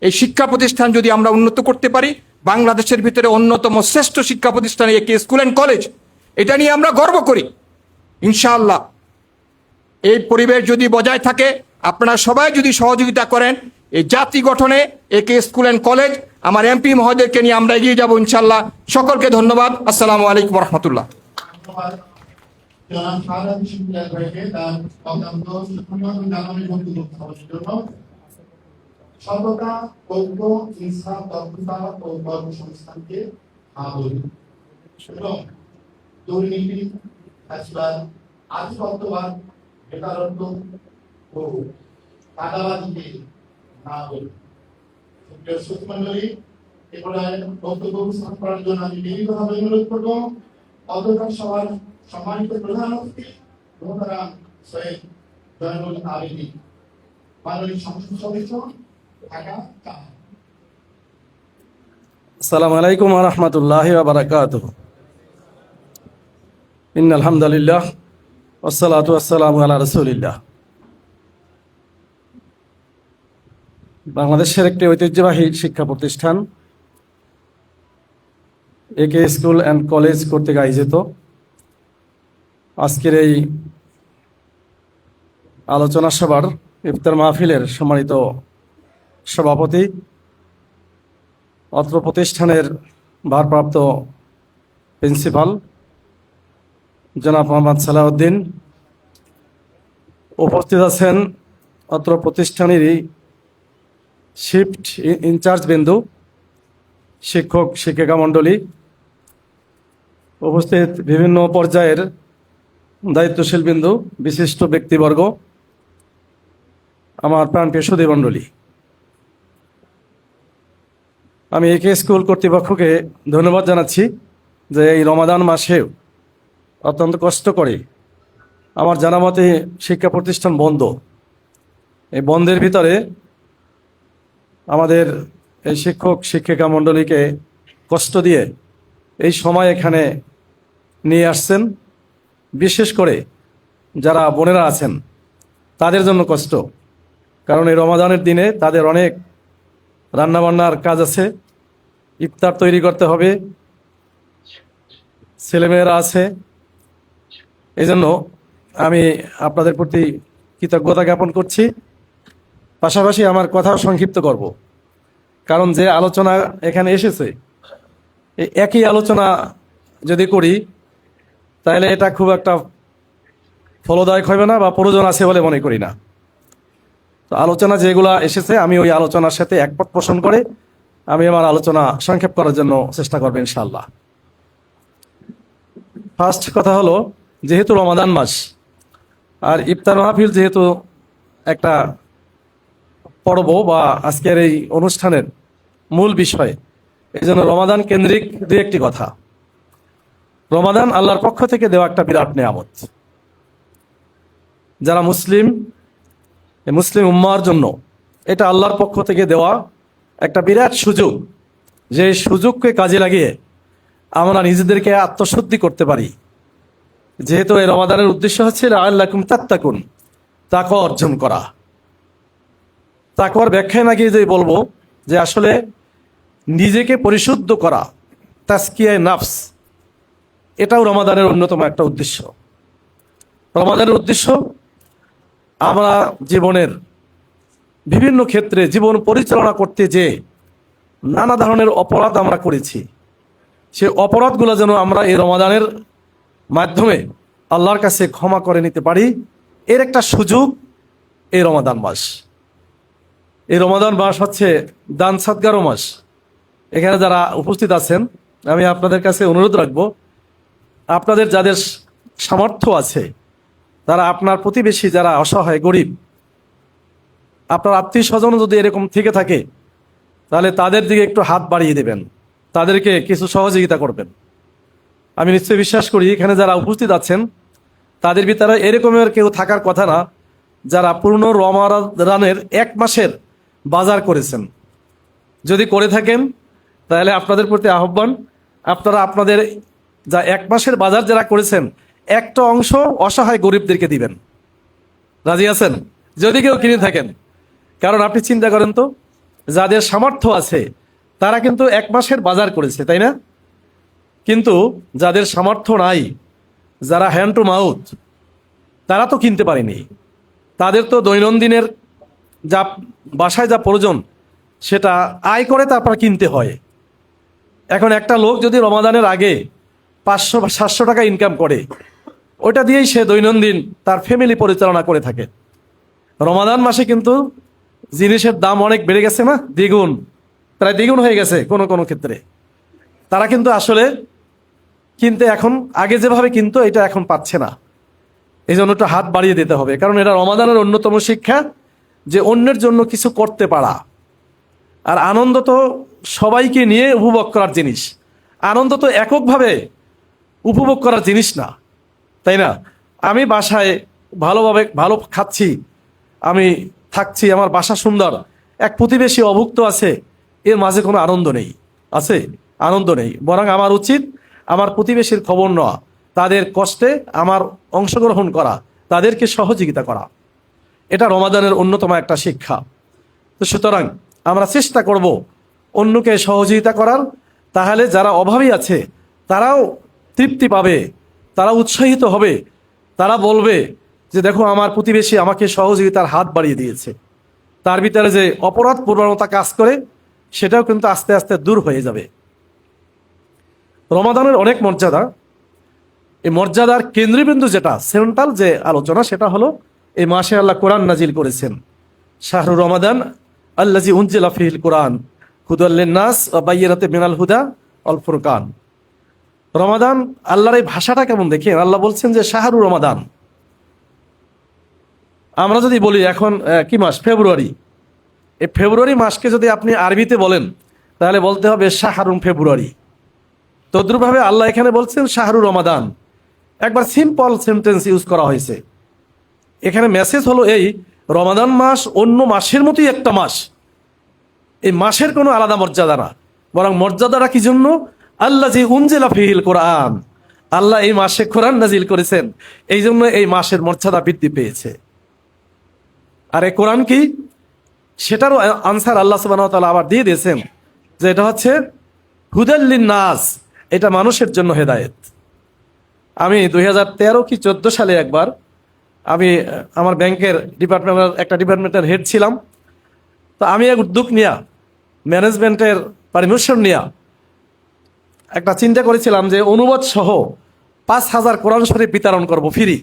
এই শিক্ষা প্রতিষ্ঠান যদি আমরা উন্নত করতে পারি, বাংলাদেশের ভিতরে অন্যতম শ্রেষ্ঠ শিক্ষা প্রতিষ্ঠান একে স্কুল অ্যান্ড কলেজ, এটা নিয়ে আমরা গর্ব করি ইনশাআল্লাহ। এই পরিবেশ যদি বজায় থাকে, আপনারা সবাই যদি সহযোগিতা করেন এই জাতি গঠনে, একে স্কুল অ্যান্ড কলেজ, আমার এমপি মহোদয়কে নিয়ে আমরা এগিয়ে যাবো ইনশাআল্লাহ। সকলকে ধন্যবাদ। আসসালামু আলাইকুম রহমতুল্লাহ। জনাব শাহরাজ শিবুল্লাহ ভাইকে তার অত্যন্ত সুন্দর জানানোর বক্তব্য উপস্থাপনের জন্য। সর্বদা ঐক্য, ইনসাফ, দক্ষতা ও কর্মসংস্থানকে আদরি এবং দুর্নীতি, ফ্যাসিবাদ, আধিপত্যবাদ, বেকারত্ব ও কাদাবাজিকে না বলি। প্রিয় শ্রোতৃমণ্ডলী, এরপরে বক্তব্য উপস্থাপন করার জন্য আমি বিনীতভাবে অনুরোধ করব অধ্যক্ষ সভার সম্মানিত প্রধান অতিথি মোহতারাম সৈয়দ জয়নুল আবেদীন, মাননীয় সংসদ সদস্য, ঢাকা 4। আসসালামু আলাইকুম ওয়া রাহমাতুল্লাহি ওয়া বারাকাতুহু। ইন্নাল হামদুলিল্লাহ ওয়াসসালাতু ওয়াসসালামু আলা রাসূলিল্লাহ। বাংলাদেশের একটি ঐতিহ্যবাহী শিক্ষা প্রতিষ্ঠান একে স্কুল অ্যান্ড কলেজ কর্তৃক আয়োজিত আজকের এই আলোচনা সভার ইফতার মাহফিলের সম্মানিত সভাপতি, অত্র প্রতিষ্ঠানের ভারপ্রাপ্ত প্রিন্সিপাল জনাব মোহাম্মদ সালাউদ্দিন, উপস্থিত আছেন অত্র প্রতিষ্ঠানেরই শিফট ইনচার্জ বিন্দু, শিক্ষক শিক্ষিকা মণ্ডলী, উপস্থিত বিভিন্ন পর্যায়ের দায়িত্বশীল বিন্দু, বিশিষ্ট ব্যক্তিবর্গ, আমার প্রাণপ্রিয় সুধী মণ্ডলী। আমি একে স্কুল কর্তৃপক্ষকে ধন্যবাদ জানাচ্ছি যে এই রমাদান মাসেও অত্যন্ত কষ্ট করে, আমার জানা মতে শিক্ষা প্রতিষ্ঠান বন্ধ, এই বন্ধের ভিতরে আমাদের এই শিক্ষক শিক্ষিকা মণ্ডলীকে কষ্ট দিয়ে এই সময় এখানে নিয়ে আসছেন। বিশেষ করে যারা বোনেরা আছেন তাদের জন্য কষ্ট, কারণ এই রমাদানের দিনে তাদের অনেক রান্নাবান্নার কাজ আছে, ইফতার তৈরি করতে হবে, ছেলেমেয়েরা আছে। এই জন্য আমি আপনাদের প্রতি কৃতজ্ঞতা জ্ঞাপন করছি। পাশাপাশি আমার কথা সংক্ষিপ্ত করব, কারণ যে আলোচনা এখানে এসেছে এই একই আলোচনা যদি করি তাহলে এটা খুব একটা ফলদায়ক হবে না বা প্রয়োজন আছে বলে মনে করি না। তো আলোচনা যেগুলা এসেছে আমি ওই আলোচনার সাথে একমত পোষণ করে আমি আমার আলোচনা সংক্ষেপ করার জন্য চেষ্টা করব ইনশাআল্লাহ। ফার্স্ট কথা হলো, যেহেতু রমাদান মাস আর ইফতার মাহফিল যেহেতু একটা পর্ব বা আজকের এই অনুষ্ঠানের মূল বিষয়, এই জন্য রমাদান কেন্দ্রিক দুই একটি কথা। রমাদান আল্লাহর পক্ষ থেকে দেওয়া একটা বিরাট নেয়ামত। যারা মুসলিম, মুসলিম উম্মার জন্য এটা আল্লাহর পক্ষ থেকে দেওয়া একটা বিরাট সুযোগ, যে সুযোগকে কাজে লাগিয়ে আমরা নিজেদেরকে আত্মশুদ্ধি করতে পারি। যেহেতু এই রমাদানের উদ্দেশ্য হচ্ছে লাআল্লাকুম তাত্তাকুন, তাকওয়া অর্জন করা। তাকওয়ার ব্যাখ্যায় না গিয়ে যদি বলবো যে আসলে নিজেকে পরিশুদ্ধ করা, তাজকিয়ায়ে নাফস, এটাও রমাদানের অন্যতম একটা উদ্দেশ্য। রমাদানের উদ্দেশ্য আমরা জীবনের বিভিন্ন ক্ষেত্রে জীবন পরিচালনা করতে যে নানা ধরনের অপরাধ আমরা করেছি, সেই অপরাধগুলো যেন আমরা এই রমাদানের মাধ্যমে আল্লাহর কাছে ক্ষমা করে নিতে পারি, এর একটা সুযোগ এই রমাদান মাস। এই রমাদান মাস হচ্ছে দান সাদগারও মাস। এখানে যারা উপস্থিত আছেন আমি আপনাদের কাছে অনুরোধ রাখবো, আপনাদের যাদের সামর্থ্য আছে, তারা আপনার প্রতিবেশী যারা অসহায় গরিব, আপনার আত্মীয় স্বজন যদি এরকম থেকে থাকে তাহলে তাদের দিকে একটু হাত বাড়িয়ে দেবেন, তাদেরকে কিছু সহযোগিতা করবেন। আমি নিশ্চয়ই বিশ্বাস করি এখানে যারা উপস্থিত আছেন তাদের ভিতরে এরকমের কেউ থাকার কথা না যারা পূর্ণ রমাদানের 1 মাসের বাজার করেছেন। যদি করে থাকেন তাহলে আপনাদের প্রতি আহ্বান, আপনারা আপনাদের যা 1 মাসের বাজার যারা করেছেন একটা অংশ অসহায় গরিবদেরকে দিবেন। রাজি আছেন? যদি কেউ কিনে থাকেন, কারণ আপনি চিন্তা করেন তো, যাদের সামর্থ্য আছে তারা কিন্তু 1 মাসের বাজার করেছে, তাই না? কিন্তু যাদের সামর্থ্য নাই, যারা হ্যান্ড টু মাউথ, তারা তো কিনতে পারেনি। তাদের তো দৈনন্দিনের যা বাসায় যা প্রয়োজন সেটা আয় করে তারপর কিনতে হয়। এখন একটা লোক যদি রমাদানের আগে 500 বা 700 টাকা ইনকাম করে, ওইটা দিয়েই সে দৈনন্দিন তার ফ্যামিলি পরিচালনা করে থাকে। রমাদান মাসে কিন্তু জিনিসের দাম অনেক বেড়ে গেছে না, দ্বিগুণ, প্রায় দ্বিগুণ হয়ে গেছে কোনো কোনো ক্ষেত্রে। তারা কিন্তু আসলে কিনতে এখন আগে যেভাবে কিনতো এটা এখন পাচ্ছে না। এই জন্য একটু হাত বাড়িয়ে দিতে হবে, কারণ এটা রমাদানের অন্যতম শিক্ষা যে অন্যের জন্য কিছু করতে পারা। আর আনন্দ তো সবাইকে নিয়ে উপভোগ করার জিনিস, আনন্দ তো এককভাবে উপভোগ করার জিনিস না, তাই না? আমি বাসায় ভালো খাচ্ছি, আমি থাকছি, আমার বাসা সুন্দর, এক প্রতিবেশী অভুক্ত আছে, এর মাঝে কোনো আনন্দ নেই। আছে? আনন্দ নেই। বরং আমার উচিত আমার প্রতিবেশীর খবর নেওয়া, তাদের কষ্টে আমার অংশগ্রহণ করা, তাদেরকে সহযোগিতা করা। এটা রমাদানের অন্যতম একটা শিক্ষা। তো সুতরাং আমরা চেষ্টা করব অন্যকে সহযোগিতা করার, তাহলে যারা অভাবী আছে তারাও তৃপ্তি পাবে, তারা উৎসাহিত হবে, তারা বলবে যে দেখো আমার প্রতিবেশী আমাকে সহযোগিতার হাত বাড়িয়ে দিয়েছে। তার ভিতরে যে অপরাধ প্রবণতা কাজ করে সেটাও কিন্তু আস্তে আস্তে দূর হয়ে যাবে। রমাদানের অনেক মর্যাদা, এই মর্যাদার কেন্দ্রবিন্দু যেটা সেন্ট্রাল যে আলোচনা সেটা হলো এই মাসে আল্লাহ কোরআন নাজিল করেছেন। শাহরুর রমাদান আল্লাজি উনজিলা ফিহিল কোরআন হুদাল লিন্নাস ওয়া বায়্যিনাতিন মিনাল হুদা ওয়াল ফুরকান। রমাদান, আল্লাহর এই ভাষাটা কেমন দেখেন, আল্লাহ বলছেন যে শাহরুর রমাদান। আমরা যদি বলি এখন কি মাস? ফেব্রুয়ারি। এই ফেব্রুয়ারি মাসকে যদি আপনি আরবিতে বলেন তাহলে বলতে হবে শাহরুন ফেব্রুয়ারি। তদ্রুপভাবে আল্লাহ এখানে বলছেন শাহরুর রমাদান। একবার সিম্পল সেন্টেন্স ইউজ করা হয়েছে। এখানে মেসেজ হলো এই, রমাদান মাস অন্য মাসের মতোই একটা মাস। এই মাসের কোনো আলাদা মর্যাদা না, বরং মর্যাদাটা কি জন্য? আল্লাজি উনজিলা ফিহিল কোরআন, আল্লাহ এই মাসে কোরআন নাজিল করেছেন, এই জন্য এই মাসের মর্যাদা বৃদ্ধি পেয়েছে। আর এই কোরআন কি, সেটারও আনসার আল্লাহ সুবহানাহু ওয়া তাআলা আবার দিয়ে দিয়েছেন যে এটা হচ্ছে হুদাল্লিন নাস, এটা মানুষের জন্য হেদায়েত। আমি 2013 কি 14 সালে একবার আমি আমার ব্যাংকের একটা ডিপার্টমেন্টের হেড ছিলাম। তো আমি এক উদ্যোগ নিয়া, ম্যানেজমেন্টের পারমিশন নিয়া একটা চিন্তা করেছিলাম যে অনুবাদ সহ 5,000 কোরআন শরীফ বিতরণ করব ফ্রি।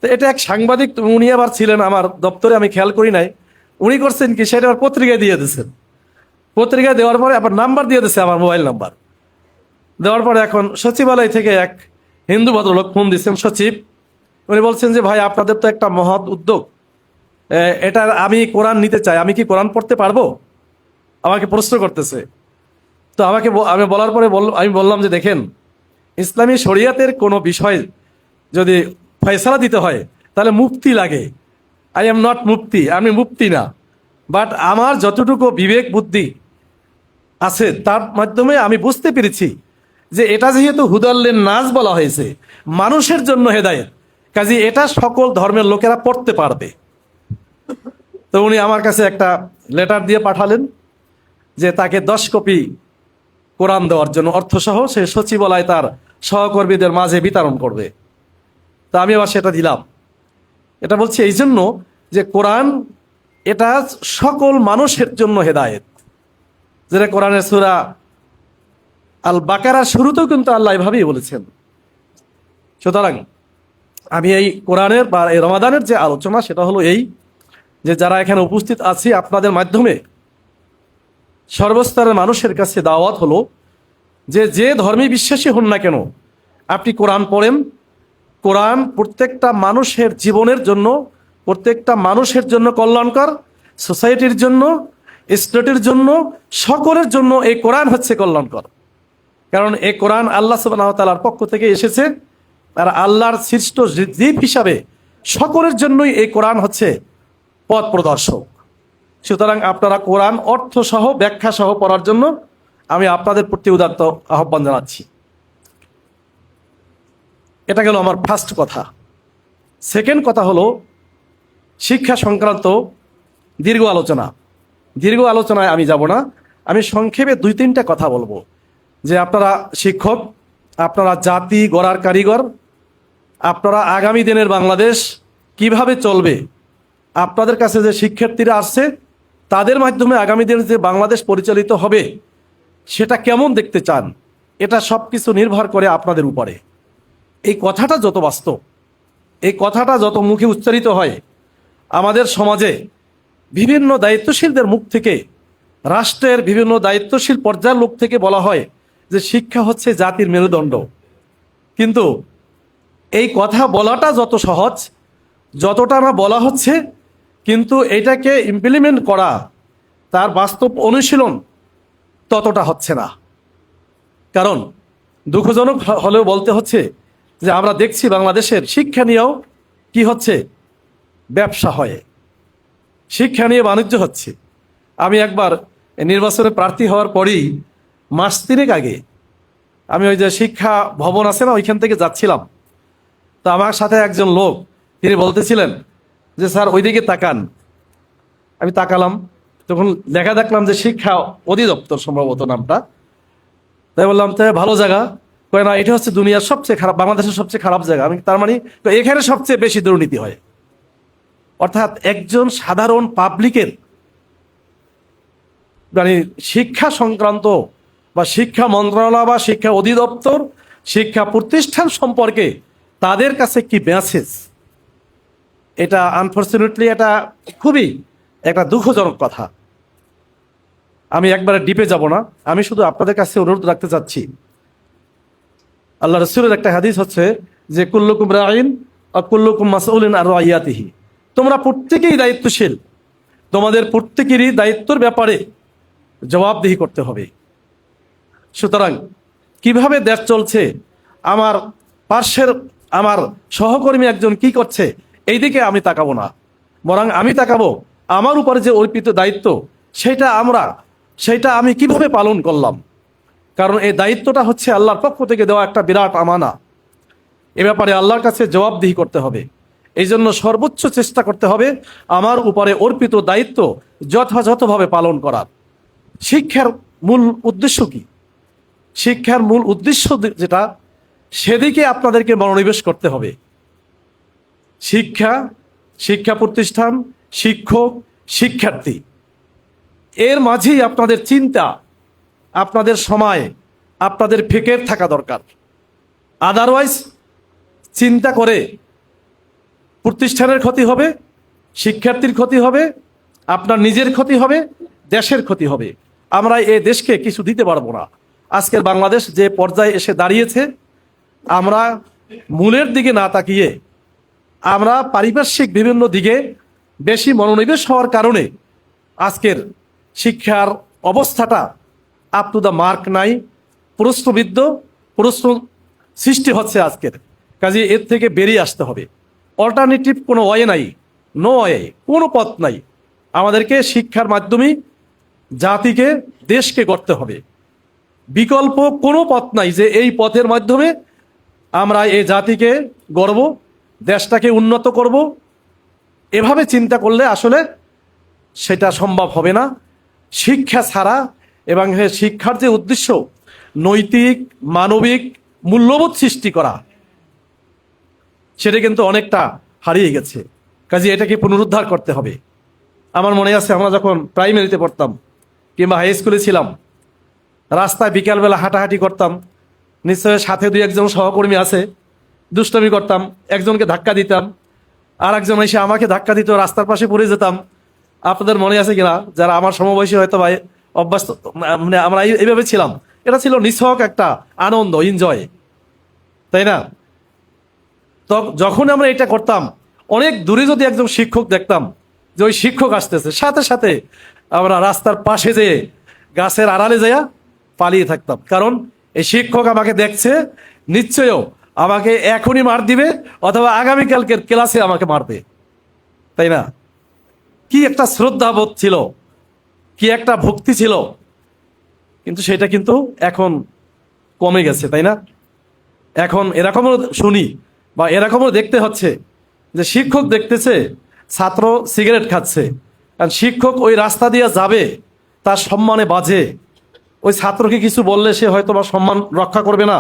তো এটা এক সাংবাদিক, উনি আবার ছিলেন আমার দপ্তরে, আমি খেয়াল করি নাই। উনি করছেন কি, সেটা আবার পত্রিকায় দিয়ে দিয়েছেন। পত্রিকায় দেওয়ার পরে আবার নাম্বার দিয়ে দিয়েছে, আমার মোবাইল নাম্বার দেওয়ার পরে এখন সচিবালয় থেকে এক হিন্দু ভদ্রলোক ফোন দিচ্ছেন, সচিব। উনি বলছেন যে ভাই, আপনাদের তো একটা মহৎ উদ্যোগ, এটা আমি কোরআন নিতে চাই, আমি কি কোরআন পড়তে পারবো? আমাকে প্রশ্ন করতেছে। তো আমি বলার পরে আমি বললাম যে দেখেন, ইসলামী শরিয়াতের কোনো বিষয় যদি ফয়সালা দিতে হয় তাহলে মুফতি লাগে। আই এম নট মুফতি, আমি মুফতি না, বাট আমার যতটুকু বিবেক বুদ্ধি আছে তার মাধ্যমে আমি বুঝতে পেরেছি যে এটা যেহেতু হুদাল্লিন নাস বলা হয়েছে, মানুষের জন্য হেদায়েত, কাজে এটা সকল ধর্মের লোকেরা পড়তে পারবে। তো উনি আমার কাছে একটা লেটার দিয়ে পাঠালেন যে তাকে 10 কপি কোরআন দেওয়ার জন্য অর্থসহ সে সচিবালয় তার সহকর্মীদের মাঝে বিতরণ করবে। তা আমি আবার সেটা দিলাম। এটা বলছি এই জন্য যে কোরআন এটা সকল মানুষের জন্য হেদায়েত। যেটা কোরআনের সূরা আল বাকারার শুরুতেও কিন্তু আল্লাহ এভাবেই বলেছেন। সুতরাং আমি এই কোরআনের বা এই রমাদানের যে আলোচনা, সেটা হলো এই যে যারা এখানে উপস্থিত আছি, আপনাদের মাধ্যমে সর্বস্তরের মানুষের কাছে দাওয়াত হলো যে যে ধর্মে বিশ্বাসী হন না কেন, আপনি কোরআন পড়েন। কোরআন প্রত্যেকটা মানুষের জীবনের জন্য, প্রত্যেকটা মানুষের জন্য কল্যাণকর, সোসাইটির জন্য, স্টেটের জন্য, সকলের জন্য এই কোরআন হচ্ছে কল্যাণকর। কারণ এই কোরআন আল্লাহ সুবহানাহু ওয়া তাআলার পক্ষ থেকে এসেছে, আর আল্লাহর সৃষ্ট জীব হিসাবে সকলের জন্যই এই কোরআন হচ্ছে পথ প্রদর্শক। সুতরাং আপনারা কোরআন অর্থসহ, ব্যাখ্যাসহ পড়ার জন্য আমি আপনাদের প্রতি উদাত্ত আহ্বান জানাচ্ছি। এটা গেল আমার ফার্স্ট কথা। সেকেন্ড কথা হলো শিক্ষা সংক্রান্ত দীর্ঘ আলোচনা। দীর্ঘ আলোচনায় আমি যাব না, আমি সংক্ষেপে 2-3টা কথা বলবো। যে আপনারা শিক্ষক, আপনারা জাতি গড়ার কারিগর, আপনারা আগামী দিনের বাংলাদেশ কিভাবে চলবে, আপনাদের কাছে যে শিক্ষার্থীরা আসছে তাদের মাধ্যমে আগামী দিনে যে বাংলাদেশ পরিচালিত হবে সেটা কেমন দেখতে চান, এটা সব কিছু নির্ভর করে আপনাদের উপরে। এই কথাটা যত বাস্তব, এই কথাটা যত মুখে উচ্চারিত হয়, আমাদের সমাজে বিভিন্ন দায়িত্বশীলদের মুখ থেকে, রাষ্ট্রের বিভিন্ন দায়িত্বশীল পর্যায়ের লোক থেকে বলা হয় যে শিক্ষা হচ্ছে জাতির মেরুদণ্ড। কিন্তু এই কথা বলাটা যত সহজ, যতটা না বলা হচ্ছে, কিন্তু এটাকে ইমপ্লিমেন্ট করা, তার বাস্তব অনুশীলন ততটা হচ্ছে না। কারণ দুঃখজনক হলেও বলতে হচ্ছে যে আমরা দেখছি বাংলাদেশের শিক্ষা নিয়েও কি হচ্ছে, ব্যবসা হয়, শিক্ষা নিয়ে বাণিজ্য হচ্ছে। আমি একবার নির্বাচনে প্রার্থী হওয়ার পরেই মাস 3 আগে আমি ওই যে শিক্ষা ভবন আছে না, ওইখান থেকে যাচ্ছিলাম। তো আমার সাথে একজন লোক, তিনি বলতেছিলেন যে স্যার ওইদিকে তাকান। আমি তাকালাম, তখন লেখা দেখলাম যে শিক্ষা অধিদপ্তর সম্ভবত নামটা। তাই বললাম তাই ভালো জায়গা, কয় না এটা হচ্ছে দুনিয়ার সবচেয়ে খারাপ, বাংলাদেশের সবচেয়ে খারাপ জায়গা। আমি তার মানে এখানে সবচেয়ে বেশি দুর্নীতি হয়। অর্থাৎ একজন সাধারণ পাবলিকের মানে শিক্ষা সংক্রান্ত বা শিক্ষা মন্ত্রণালয় বা শিক্ষা অধিদপ্তর, শিক্ষা প্রতিষ্ঠান সম্পর্কে তাদের কাছে কি মেসেজ, এটা আনফর্চুনেটলি এটা খুবই একটা দুঃখজনক কথা। আমি একবারে ডিপে যাব না, আমি শুধু আপনাদের কাছে অনুরোধ রাখতে চাচ্ছি। আল্লাহ রাসূলের একটা হাদিস হচ্ছে যে কুল্লুকুম রাঈন ওয়া কুল্লুকুম মাসউলুন আন রাইয়াতিহি, তোমরা প্রত্যেকেই দায়িত্বশীল, তোমাদের প্রত্যেকেরই দায়িত্বের ব্যাপারে জবাবদিহি করতে হবে। সুতরাং কিভাবে দেশ চলছে, আমার পার্শ্বের আমার সহকর্মী একজন কি করছে, এই দিকে আমি তাকাবো না, বরং আমি তাকাবো আমার উপরে যে অর্পিত দায়িত্ব, সেটা আমি কিভাবে পালন করলাম, কারণ এই দায়িত্বটা হচ্ছে আল্লাহর পক্ষ থেকে দেওয়া একটা বিরাট আমানা। এ ব্যাপারে আল্লাহর কাছে জবাবদিহি করতে হবে। এই জন্য সর্বোচ্চ চেষ্টা করতে হবে আমার উপরে অর্পিত দায়িত্ব যথাযথভাবে পালন করার। শিক্ষার মূল উদ্দেশ্য কি? শিক্ষার মূল উদ্দেশ্য যেটা, সেদিকে আপনাদেরকে মনোনিবেশ করতে হবে। শিক্ষা, শিক্ষা প্রতিষ্ঠান, শিক্ষক, শিক্ষার্থী, এর মাঝেই আপনাদের চিন্তা, আপনাদের সময়, আপনাদের ফিকির থাকা দরকার। আদারওয়াইজ চিন্তা করে প্রতিষ্ঠানের ক্ষতি হবে, শিক্ষার্থীর ক্ষতি হবে, আপনার নিজের ক্ষতি হবে, দেশের ক্ষতি হবে। আমরা এই দেশকে কিছু দিতে পারবো না। আজকের বাংলাদেশ যে পর্যায়ে এসে দাঁড়িয়েছে, আমরা মূলের দিকে না তাকিয়ে আমরা পারিপার্শ্বিক বিভিন্ন দিকে বেশি মনোনিবেশ হওয়ার কারণে আজকের শিক্ষার অবস্থাটা আপ টু দ্য মার্ক নাই, প্রশ্নবিদ্ধ, প্রশ্ন সৃষ্টি হচ্ছে আজকের। কাজে এর থেকে বেরিয়ে আসতে হবে। অল্টারনেটিভ কোনো ওয়ে নাই, নো ওয়ে, কোনো পথ নাই। আমাদেরকে শিক্ষার মাধ্যমে জাতিকে, দেশকে গড়তে হবে। বিকল্প কোনো পথ নাই যে এই পথের মাধ্যমে আমরা এই জাতিকে গড়ব, দেশটাকে উন্নত করব। এভাবে চিন্তা করলে আসলে সেটা সম্ভব হবে না। শিক্ষা ছাড়া, এবং শিক্ষার যে উদ্দেশ্য নৈতিক, মানবিক মূল্যবোধ সৃষ্টি করা, সেটা কিন্তু অনেকটা হারিয়ে গেছে। কাজে এটাকে পুনরুদ্ধার করতে হবে। আমার মনে আছে আমরা যখন প্রাইমারিতে পড়তাম কিংবা হাই স্কুলে ছিলাম, রাস্তায় বিকালবেলা হাঁটাহাঁটি করতাম, নিশ্চয়ই সাথে দুই একজন সহকর্মী আছে, দুষ্টমি করতাম, একজনকে ধাক্কা দিতাম, আর একজন এসে আমাকে ধাক্কা দিত, রাস্তার পাশে পড়ে যেতাম। আপনাদের মনে আছে কিনা, যারা আমার সমবয়সী হয়তো ভাই অভ্যস্ত, মানে আমরা এইভাবে ছিলাম। এটা ছিল নিছক একটা আনন্দ, এনজয়, তাই না? তো যখন আমরা এটা করতাম, অনেক দূরে যদি একজন শিক্ষক দেখতাম যে ওই শিক্ষক আসতেছে, সাথে সাথে আমরা রাস্তার পাশে যেয়ে গাছের আড়ালে যেয়া পালিয়ে থাকতাম। কারণ এই শিক্ষক আমাকে দেখছে, নিশ্চয়ও আমাকে এখনই মার দিবে অথবা আগামীকালকের ক্লাসে আমাকে মারবে, তাই না? কি একটা শ্রদ্ধাবোধ ছিল, কি একটা ভক্তি ছিল। কিন্তু সেটা কিন্তু এখন কমে গেছে, তাই না? এখন এরকমও শুনি বা এরকমও দেখতে হচ্ছে যে শিক্ষক দেখতেছে ছাত্র সিগারেট খাচ্ছে, আর শিক্ষক ওই রাস্তা দিয়ে যাবে, তার সম্মানে বাজে। ওই ছাত্রকে কিছু বললে সে হয়তো বা সম্মান রক্ষা করবে না,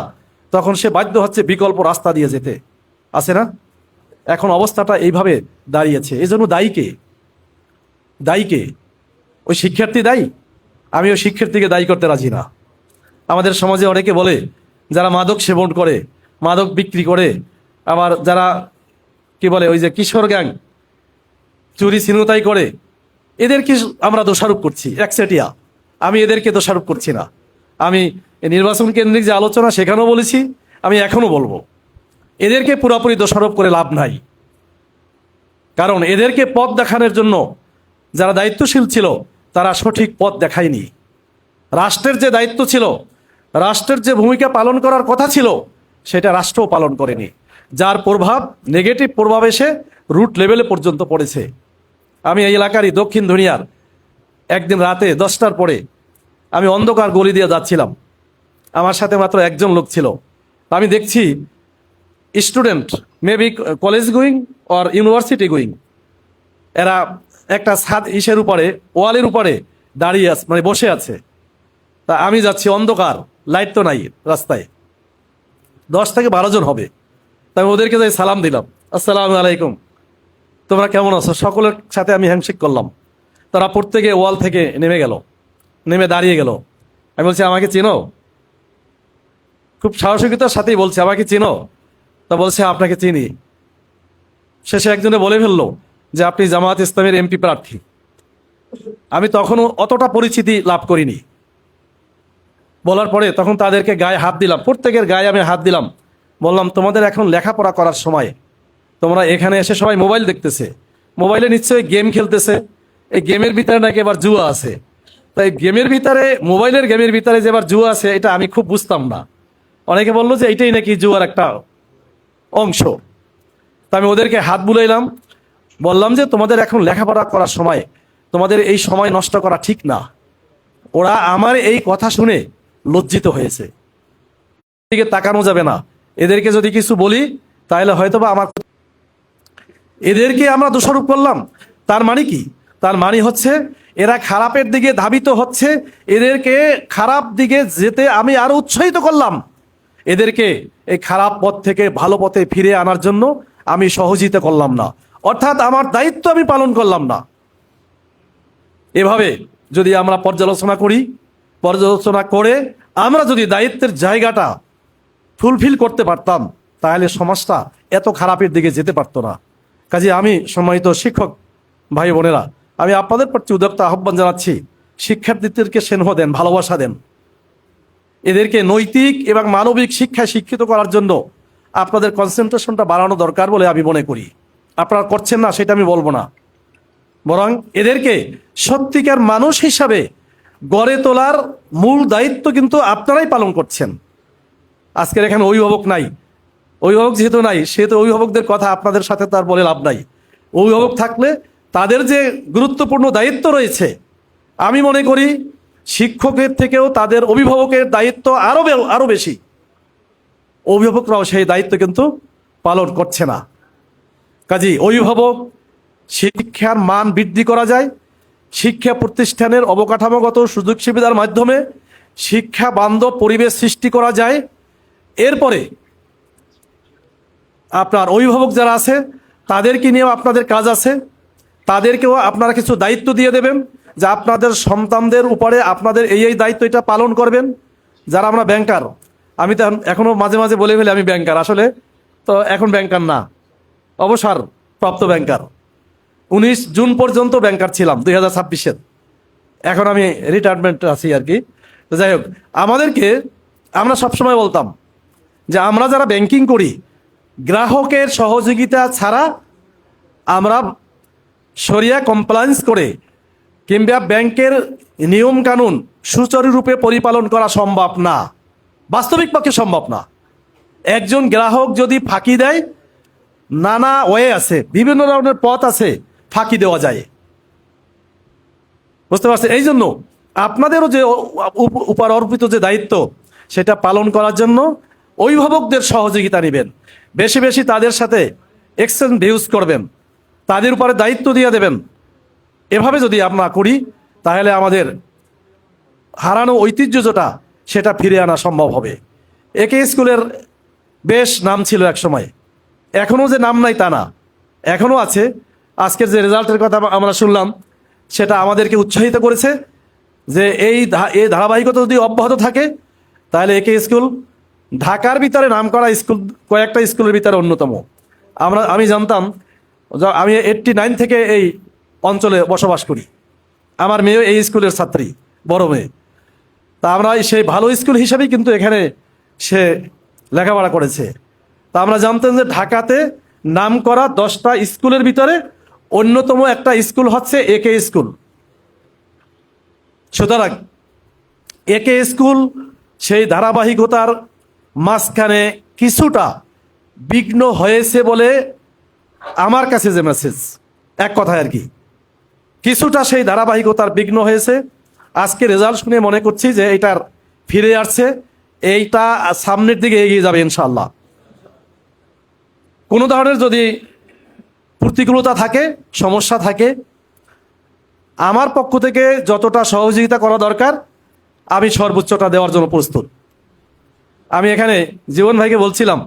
তখন সে বাধ্য হচ্ছে বিকল্প রাস্তা দিয়ে যেতে, আছে না? এখন অবস্থাটা এইভাবে দাঁড়িয়েছে। এই জন্য দায়ী কে? দায়ী কে? ওই শিক্ষার্থী দায়ী? আমি ওই শিক্ষার্থীকে দায়ী করতে রাজি না। আমাদের সমাজে অনেকে বলে যারা মাদক সেবন করে, মাদক বিক্রি করে, আবার যারা কি বলে ওই যে কিশোর গ্যাং চুরি ছিনতাই করে, এদেরকে আমরা দোষারোপ করছি একচেটিয়া। আমি এদেরকে দোষারোপ করছি না। আমি নির্বাচন কেন্দ্রিক যে আলোচনা সেখানেও বলেছি, আমি এখনো বলবো, এদেরকে পুরোপুরি দোষারোপ করে লাভ নাই। কারণ এদেরকে পথ দেখানোর জন্য যারা দায়িত্বশীল ছিল তারা সঠিক পথ দেখায়নি। রাষ্ট্রের যে দায়িত্ব ছিল, রাষ্ট্রের যে ভূমিকা পালন করার কথা ছিল, সেটা রাষ্ট্রও পালন করেনি, যার প্রভাব, নেগেটিভ প্রভাব এসে রুট লেভেলে পর্যন্ত পড়েছে। আমি এই এলাকারই দক্ষিণ দুনিয়ার একদিন রাতে 10টার পরে আমি অন্ধকার গলি দিয়ে যাচ্ছিলাম, আমার সাথে মাত্র একজন লোক ছিল। আমি দেখছি student, maybe college going or university going, এরা একটা ছাদ ইসের উপরে, ওয়ালের উপরে দাঁড়িয়ে আছে, মানে বসে আছে। তা আমি যাচ্ছি, অন্ধকার, লাইট তো নাই রাস্তায়, 10 থেকে 12 জন হবে। তাই ওদেরকে যাই সালাম দিলাম, আসসালামু আলাইকুম, তোমরা কেমন আছো? সকলের সাথে আমি হ্যান্ডশেক করলাম। তারা প্রত্যেকে ওয়াল থেকে নেমে গেল, নেমে দাঁড়িয়ে গেল। আমি বলছি আমাকে চিনো? খুব সাহসিকতার সাথেই বলছে আমাকে চিনো? তা বলছে আপনাকে চিনি। শেষে একজনে বলে ফেললো যে আপনি জামায়াত ইসলামের এমপি প্রার্থী। আমি তখনও অতটা পরিচিতি লাভ করিনি। বলার পরে তখন তাদেরকে গায়ে হাত দিলাম, প্রত্যেকের গায়ে আমি হাত দিলাম, বললাম তোমাদের এখন লেখাপড়া করার সময়, তোমরা এখানে এসে সবাই মোবাইল দেখতেছে, মোবাইলে নিশ্চয়ই গেম খেলতেছে, এই গেমের ভিতরে নাকি এবার জুয়া আছে। তাই গেমের ভিতরে, মোবাইলের গেমের ভিতরে যে এবার জুয়া আছে, এটা আমি খুব বুঝতাম না। অনেকে বললো যে এইটাই নাকি জুয়ার একটা অংশ। তা আমি ওদেরকে হাত বুলাইলাম, বললাম যে তোমাদের এখন লেখাপড়া করার সময়, তোমাদের এই সময় নষ্ট করা ঠিক না। ওরা আমার এই কথা শুনে লজ্জিত হয়েছে। দিকে তাকানো যাবে না। এদেরকে যদি কিছু বলি তাহলে হয়তোবা আমার, এদেরকে আমরা দোষারোপ করলাম, তার মানে কি? তার মানে হচ্ছে এরা খারাপের দিকে ধাবিত হচ্ছে, এদেরকে খারাপ দিকে যেতে আমি আরো উৎসাহিত করলাম, এদেরকে এই খারাপ পথ থেকে ভালো পথে ফিরে আনার জন্য আমি সহযোগিতা করলাম না, অর্থাৎ আমার দায়িত্ব আমি পালন করলাম না। এভাবে যদি আমরা পর্যালোচনা করি, পর্যালোচনা করে আমরা যদি দায়িত্বের জায়গাটা ফুলফিল করতে পারতাম, তাহলে সমাজটা এত খারাপের দিকে যেতে পারতো না। কাজে আমি সম্মানিত শিক্ষক ভাই বোনেরা, আমি আপনাদের প্রতি উদাত্ত আহ্বান জানাচ্ছি, শিক্ষার্থীদেরকে স্নেহ দেন, ভালোবাসা দেন, এদেরকে নৈতিক এবং মানবিক শিক্ষায় শিক্ষিত করার জন্য আপনাদের কনসেন্ট্রেশনটা বাড়ানো দরকার বলে আমি মনে করি। আপনারা করছেন না সেটা আমি বলবো না, বরং এদেরকে সত্যিকার মানুষ হিসাবে গড়ে তোলার মূল দায়িত্ব কিন্তু আপনারাই পালন করছেন। আজকের এখানে অভিভাবক নাই, অভিভাবক যেহেতু নাই সেহেতু অভিভাবকদের কথা আপনাদের সাথে তার বলে লাভ নাই। অভিভাবক থাকলে তাদের যে গুরুত্বপূর্ণ দায়িত্ব রয়েছে, আমি মনে করি শিক্ষকের থেকেও তাদের অভিভাবকের দায়িত্ব আরো বেশি। অভিভাবকরাও সেই দায়িত্ব কিন্তু পালন করছে না। কাজেই অভিভাবক, শিক্ষার মান বৃদ্ধি করা যায়, শিক্ষা প্রতিষ্ঠানের অবকাঠামোগত সুযোগ সুবিধার মাধ্যমে শিক্ষা বান্ধব পরিবেশ সৃষ্টি করা যায়। এরপরে আপনার অভিভাবক যারা আছে তাদেরকে নিয়েও আপনাদের কাজ আছে, তাদেরকেও আপনারা কিছু দায়িত্ব দিয়ে দেবেন যে আপনাদের সন্তানদের উপরে আপনাদের এই দায়িত্ব এটা পালন করবেন। যারা আমরা ব্যাংকার, আমি তো এখনো মাঝে মাঝে বলে ফেলি আমি ব্যাংকার, আসলে তো এখন ব্যাংকার না, অবসর প্রাপ্ত ব্যাংকার। 19 জুন পর্যন্ত ব্যাংকার ছিলাম 2026-এর, এখন আমি রিটায়ারমেন্ট আছি আর কি। তো যাই হোক, আমাদেরকে আমরা সবসময় বলতাম যে আমরা যারা ব্যাংকিং করি, গ্রাহকের সহযোগিতা ছাড়া আমরা শরিয়া কমপ্লায়েন্স করে কিংবা ব্যাংকের নিয়ম কানুন সুচারুরূপে পরিপালন করা সম্ভব না, বাস্তবিক পক্ষে সম্ভব না। একজন গ্রাহক যদি ফাঁকি দেয়, নানা ওয়ে আছে, বিভিন্ন ধরনের পথ আছে ফাঁকি দেওয়া যায়, বুঝতে পারছেন? এই জন্য আপনাদেরও যে উপর অর্পিত যে দায়িত্ব সেটা পালন করার জন্য অভিভাবকদের সহযোগিতা নেবেন, বেশি বেশি তাদের সাথে এক্সচেঞ্জ ভিউজ করবেন, তাদের উপরে দায়িত্ব দিয়ে দেবেন। এভাবে যদি আমরা করি তাহলে আমাদের হারানো ঐতিহ্য যেটা সেটা ফিরে আনা সম্ভব হবে। একে স্কুলের বেশ নাম ছিল এক সময়, এখনও যে নাম নাই তা না, এখনও আছে। আজকের যে রেজাল্টের কথা আমরা শুনলাম সেটা আমাদেরকে উৎসাহিত করেছে যে এই ধারাবাহিকতা যদি অব্যাহত থাকে তাহলে একে স্কুল ঢাকার ভিতরে নাম করা স্কুল কয়েকটা স্কুলের ভিতরে অন্যতম। আমি জানতাম, আমি 89 থেকে এই অঞ্চলে বসবাস করি, আমার মেয়েও এই স্কুলের ছাত্রী, বড় মেয়ে। তা আমরা সেই ভালো স্কুল হিসেবেই কিন্তু এখানে সে লেখাপড়া করেছে। তা আমরা জানতাম যে ঢাকাতে নাম করা 10টা স্কুলের ভিতরে অন্যতম একটা স্কুল হচ্ছে একে স্কুল। সুতরাং একে স্কুল সেই ধারাবাহিকতার মাঝখানে কিছুটা বিঘ্ন হয়েছে বলে আমার কাছে যে মেসেজ, এক কথায় আর কি, কিছুটা সেই ধারাবাহিকতার বিঘ্ন হয়েছে। আজকে রেজাল্ট শুনে মনে করছি যে এটার ফিরে আসছে, এইটা সামনের দিকে এগিয়ে যাবে ইনশাআল্লাহ। কোনো ধরনের যদি প্রতিকূলতা থাকে, সমস্যা থাকে, আমার পক্ষ থেকে যতটা সহযোগিতা করা দরকার আমি সর্বোচ্চটা দেওয়ার জন্য প্রস্তুত। আমি এখানে জীবন ভাইকে বলছিলাম,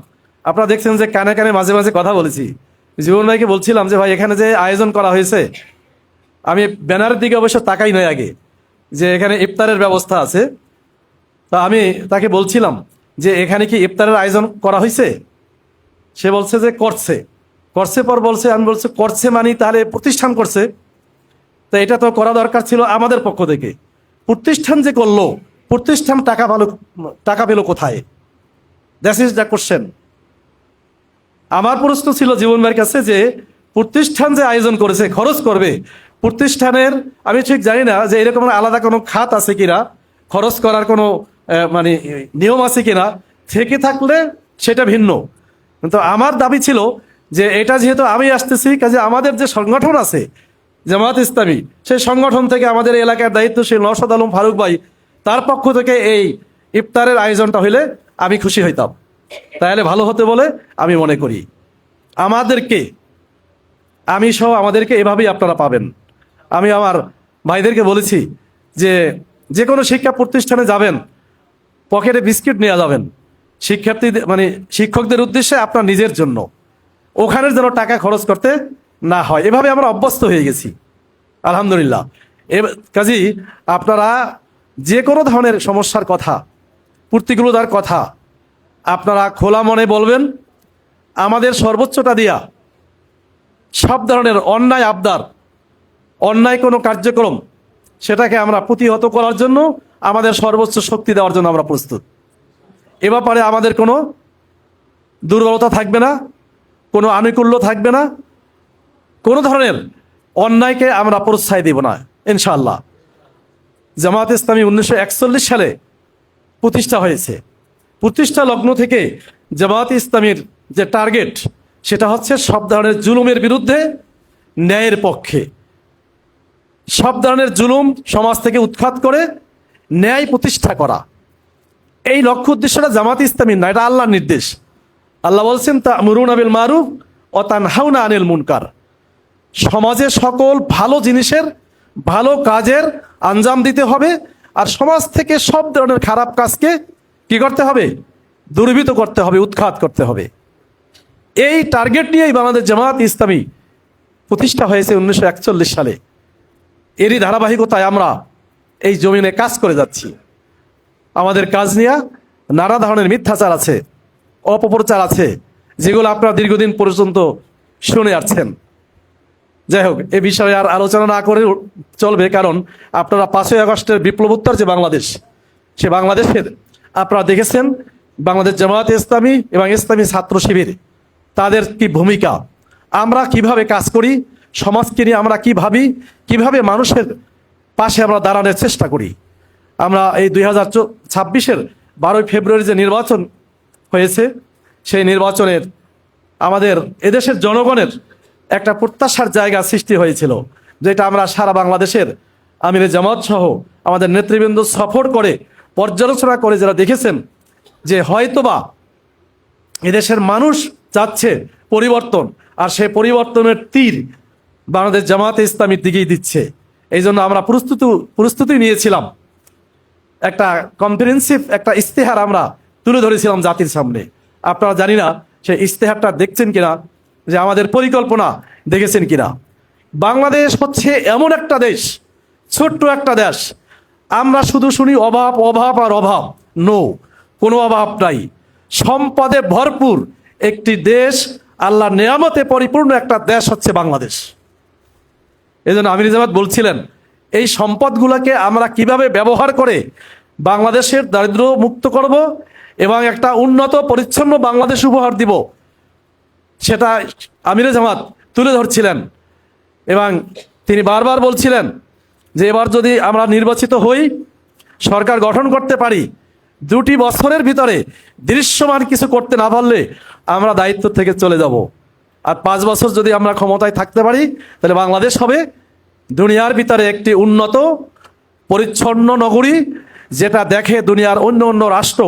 আপনারা দেখছেন যে কানে কানে মাঝে মাঝে কথা বলেছি, জীবন ভাইকে বলছিলাম যে ভাই এখানে যে আয়োজন করা হয়েছে, আমি ব্যানারের দিকে অবশ্য তাকাই নয় আগে, যে এখানে ইফতারের ব্যবস্থা আছে। তা আমি তাকে বলছিলাম যে এখানে কি ইফতারের আয়োজন করা হয়েছে? সে বলছে যে করছে পর বলছে, আমি বলছি করছে মানে তাহলে প্রতিষ্ঠান করছে, তো এটা তো করা দরকার ছিল আমাদের পক্ষ থেকে। প্রতিষ্ঠান যে করলো, প্রতিষ্ঠান টাকা পেল কোথায়? That is the question. আমার প্রশ্ন ছিল জীবন ভাইয়ের কাছে যে প্রতিষ্ঠান যে আয়োজন করেছে, খরচ করবে, প্রতিষ্ঠানের আমি ঠিক জানি না যে এরকম আলাদা কোনো খাত আছে কিনা, খরচ করার কোনো মানে নিয়ম আছে কিনা, থেকে থাকলে সেটা ভিন্ন। কিন্তু আমার দাবি ছিল যে এটা যেহেতু আমি আসতেছি, কাজে আমাদের যে সংগঠন আছে জামায়াত ইসলামী, সেই সংগঠন থেকে আমাদের এলাকার দায়িত্বশীল নওশাদ আলম ফারুক ভাই, তার পক্ষ থেকে এই ইফতারের আয়োজনটা হইলে আমি খুশি হইতাম, তাহলে ভালো হতে বলে আমি মনে করি। আমাদেরকে, আমি সহ আমাদেরকে এভাবেই আপনারা পাবেন। আমি আমার ভাইদেরকে বলেছি যে যে কোনো শিক্ষা প্রতিষ্ঠানে যাবেন, পকেটে বিস্কিট নিয়ে যাবেন, শিক্ষার্থীদের মানে শিক্ষকদের উদ্দেশ্যে, আপনার নিজের জন্য, ওখানের যেন টাকা খরচ করতে না হয়। এভাবে আমরা অভ্যস্ত হয়ে গেছি আলহামদুলিল্লাহ। কাজী আপনারা যে কোনো ধরনের সমস্যার কথা, প্রতিকূলতার কথা আপনারা খোলা মনে বলবেন। আমাদের সর্বোচ্চটা দিয়া সব ধরনের অন্যায় আবদার, অন্যায় কোনো কার্যক্রম, সেটাকে আমরা প্রতিহত করার জন্য আমাদের সর্বোচ্চ শক্তি দেওয়ার জন্য আমরা প্রস্তুত। এ ব্যাপারে আমাদের কোনো দুর্বলতা থাকবে না, কোনো আনুকূল্য থাকবে না, কোনো ধরনের অন্যায়কে আমরা প্রশ্রয় দেব না ইনশাআল্লাহ। জামায়াত ইসলামী 1941 সালে প্রতিষ্ঠা হয়েছে। প্রতিষ্ঠা লগ্ন থেকে জামায়াত ইসলামীর যে টার্গেট, সেটা হচ্ছে সব ধরনের জুলুমের বিরুদ্ধে ন্যায়ের পক্ষে, সব ধরনের জুলুম সমাজ থেকে উৎখাত করে ন্যায় প্রতিষ্ঠা করা। এই লক্ষ্য উদ্দেশ্যটা জামায়াত ইসলামীর না, এটা আল্লাহর নির্দেশ। আল্লাহ বলছেন তা'মুরুনা বিল মারুফ ওয়া তানহাউনা আনিল মুনকার। সমাজে সকল ভালো জিনিসের, ভালো কাজের আঞ্জাম দিতে হবে, আর সমাজ থেকে সব ধরনের খারাপ কাজকে কি করতে হবে? দূরীভূত করতে হবে, উৎখাত করতে হবে। এই টার্গেট নিয়েই বাংলাদেশ জামায়াত ইসলামী প্রতিষ্ঠা হয়েছে 1941 সালে। এরই ধারাবাহিকতায় আমরা এই জমিনে কাজ করে যাচ্ছি। আমাদের কাজ নিয়ে নানা ধরনের মিথ্যাচার আছে, অপপ্রচার আছে, যেগুলো আপনারা দীর্ঘদিন পর্যন্ত শুনে আসছেন। যাই হোক, এ বিষয়ে আর আলোচনা না করে চলবে, কারণ আপনারা 5ই আগস্টের বিপ্লবোত্তর যে বাংলাদেশ, সে বাংলাদেশের আপনারা দেখেছেন বাংলাদেশ জামায়াত ইসলামী এবং ইসলামী ছাত্র শিবির তাদের কি ভূমিকা, আমরা কিভাবে কাজ করি, সমাজকে নিয়ে আমরা কি ভাবি, কিভাবে মানুষের পাশে আমরা দাঁড়ানোর চেষ্টা করি। আমরা এই 2026-এর 12ই ফেব্রুয়ারি যে নির্বাচন হয়েছে, সেই নির্বাচনের আমাদের এদেশের জনগণের একটা প্রত্যাশার জায়গা সৃষ্টি হয়েছিল, যেটা আমরা সারা বাংলাদেশের আমিরে জামাত সহ আমাদের নেতৃবৃন্দ সফর করে পর্যালোচনা করে যারা দেখেছেন যে হয়তোবা এদেশের মানুষ চাচ্ছে পরিবর্তন, আর সেই পরিবর্তনের তীর বাংলাদেশ জামায়াতে ইসলামীর দিকেই দিচ্ছে। এই জন্য আমরা প্রস্তুতি নিয়েছিলাম, একটা কম্প্রিহেনসিভ একটা ইস্তেহার আমরা তুলে ধরেছিলাম জাতির সামনে। আপনারা জানি না সেই ইস্তেহারটা দেখছেন কিনা, যে আমাদের পরিকল্পনা দেখেছেন কিনা। বাংলাদেশ হচ্ছে এমন একটা দেশ, ছোট্ট একটা দেশ, আমরা শুধু শুনি অভাব অভাব আর অভাব। নো, কোনো অভাব নাই, সম্পদে ভরপুর একটি দেশ, আল্লাহ নেয়ামতে পরিপূর্ণ একটা দেশ হচ্ছে বাংলাদেশ। এই জন্য আমির জামাত বলছিলেন, এই সম্পদগুলোকে আমরা কিভাবে ব্যবহার করে বাংলাদেশের দারিদ্র্য মুক্ত করব এবং একটা উন্নত পরিচ্ছন্ন বাংলাদেশ উপহার দিব, সেটা আমির জামাত তুলে ধরছিলেন। এবং তিনি বারবার বলছিলেন যে এবার যদি আমরা নির্বাচিত হই, সরকার গঠন করতে পারি, 2টি বছরের ভিতরে দৃশ্যমান কিছু করতে না পারলে আমরা দায়িত্ব থেকে চলে যাব। আর 5 বছর যদি আমরা ক্ষমতায় থাকতে পারি, তাহলে বাংলাদেশ হবে দুনিয়ার ভিতরে একটি উন্নত পরিচ্ছন্ন নগরী, যেটা দেখে দুনিয়ার অন্য অন্য রাষ্ট্র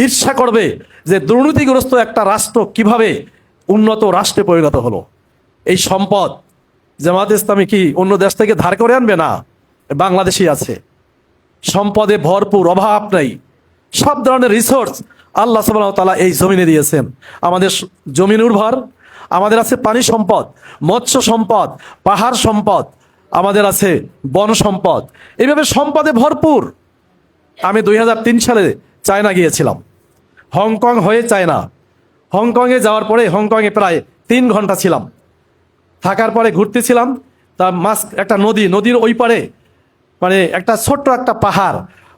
ঈর্ষা করবে যে দুর্নীতিগ্রস্ত একটা রাষ্ট্র কিভাবে উন্নত রাষ্ট্রে পরিণত হলো। এই সম্পদ জামায়াত ইসলামী কি অন্য দেশ থেকে ধার করে আনবে? না, বাংলাদেশই আছে, সম্পদে ভরপুর, অভাব নেই, সব ধরনের রিসোর্স আল্লাহ সুবহানাহু ওয়া তাআলা এই জমিনে দিয়েছেন। আমাদের জমিন উর্বর, আমাদের আছে পানি সম্পদ, মৎস্য সম্পদ, পাহাড় সম্পদ, আমাদের আছে বন সম্পদ, এইভাবে সম্পদে ভরপুর। আমি 2003 সালে চায়না গিয়েছিলাম, হংকং হয়ে চায়না। হংকংয়ে যাওয়ার পরে হংকংয়ে প্রায় 3 ঘন্টা ছিলাম, থাকার পরে ঘুরতেছিলাম, তার একটা নদীর ওই পারে মানে একটা ছোট্ট একটা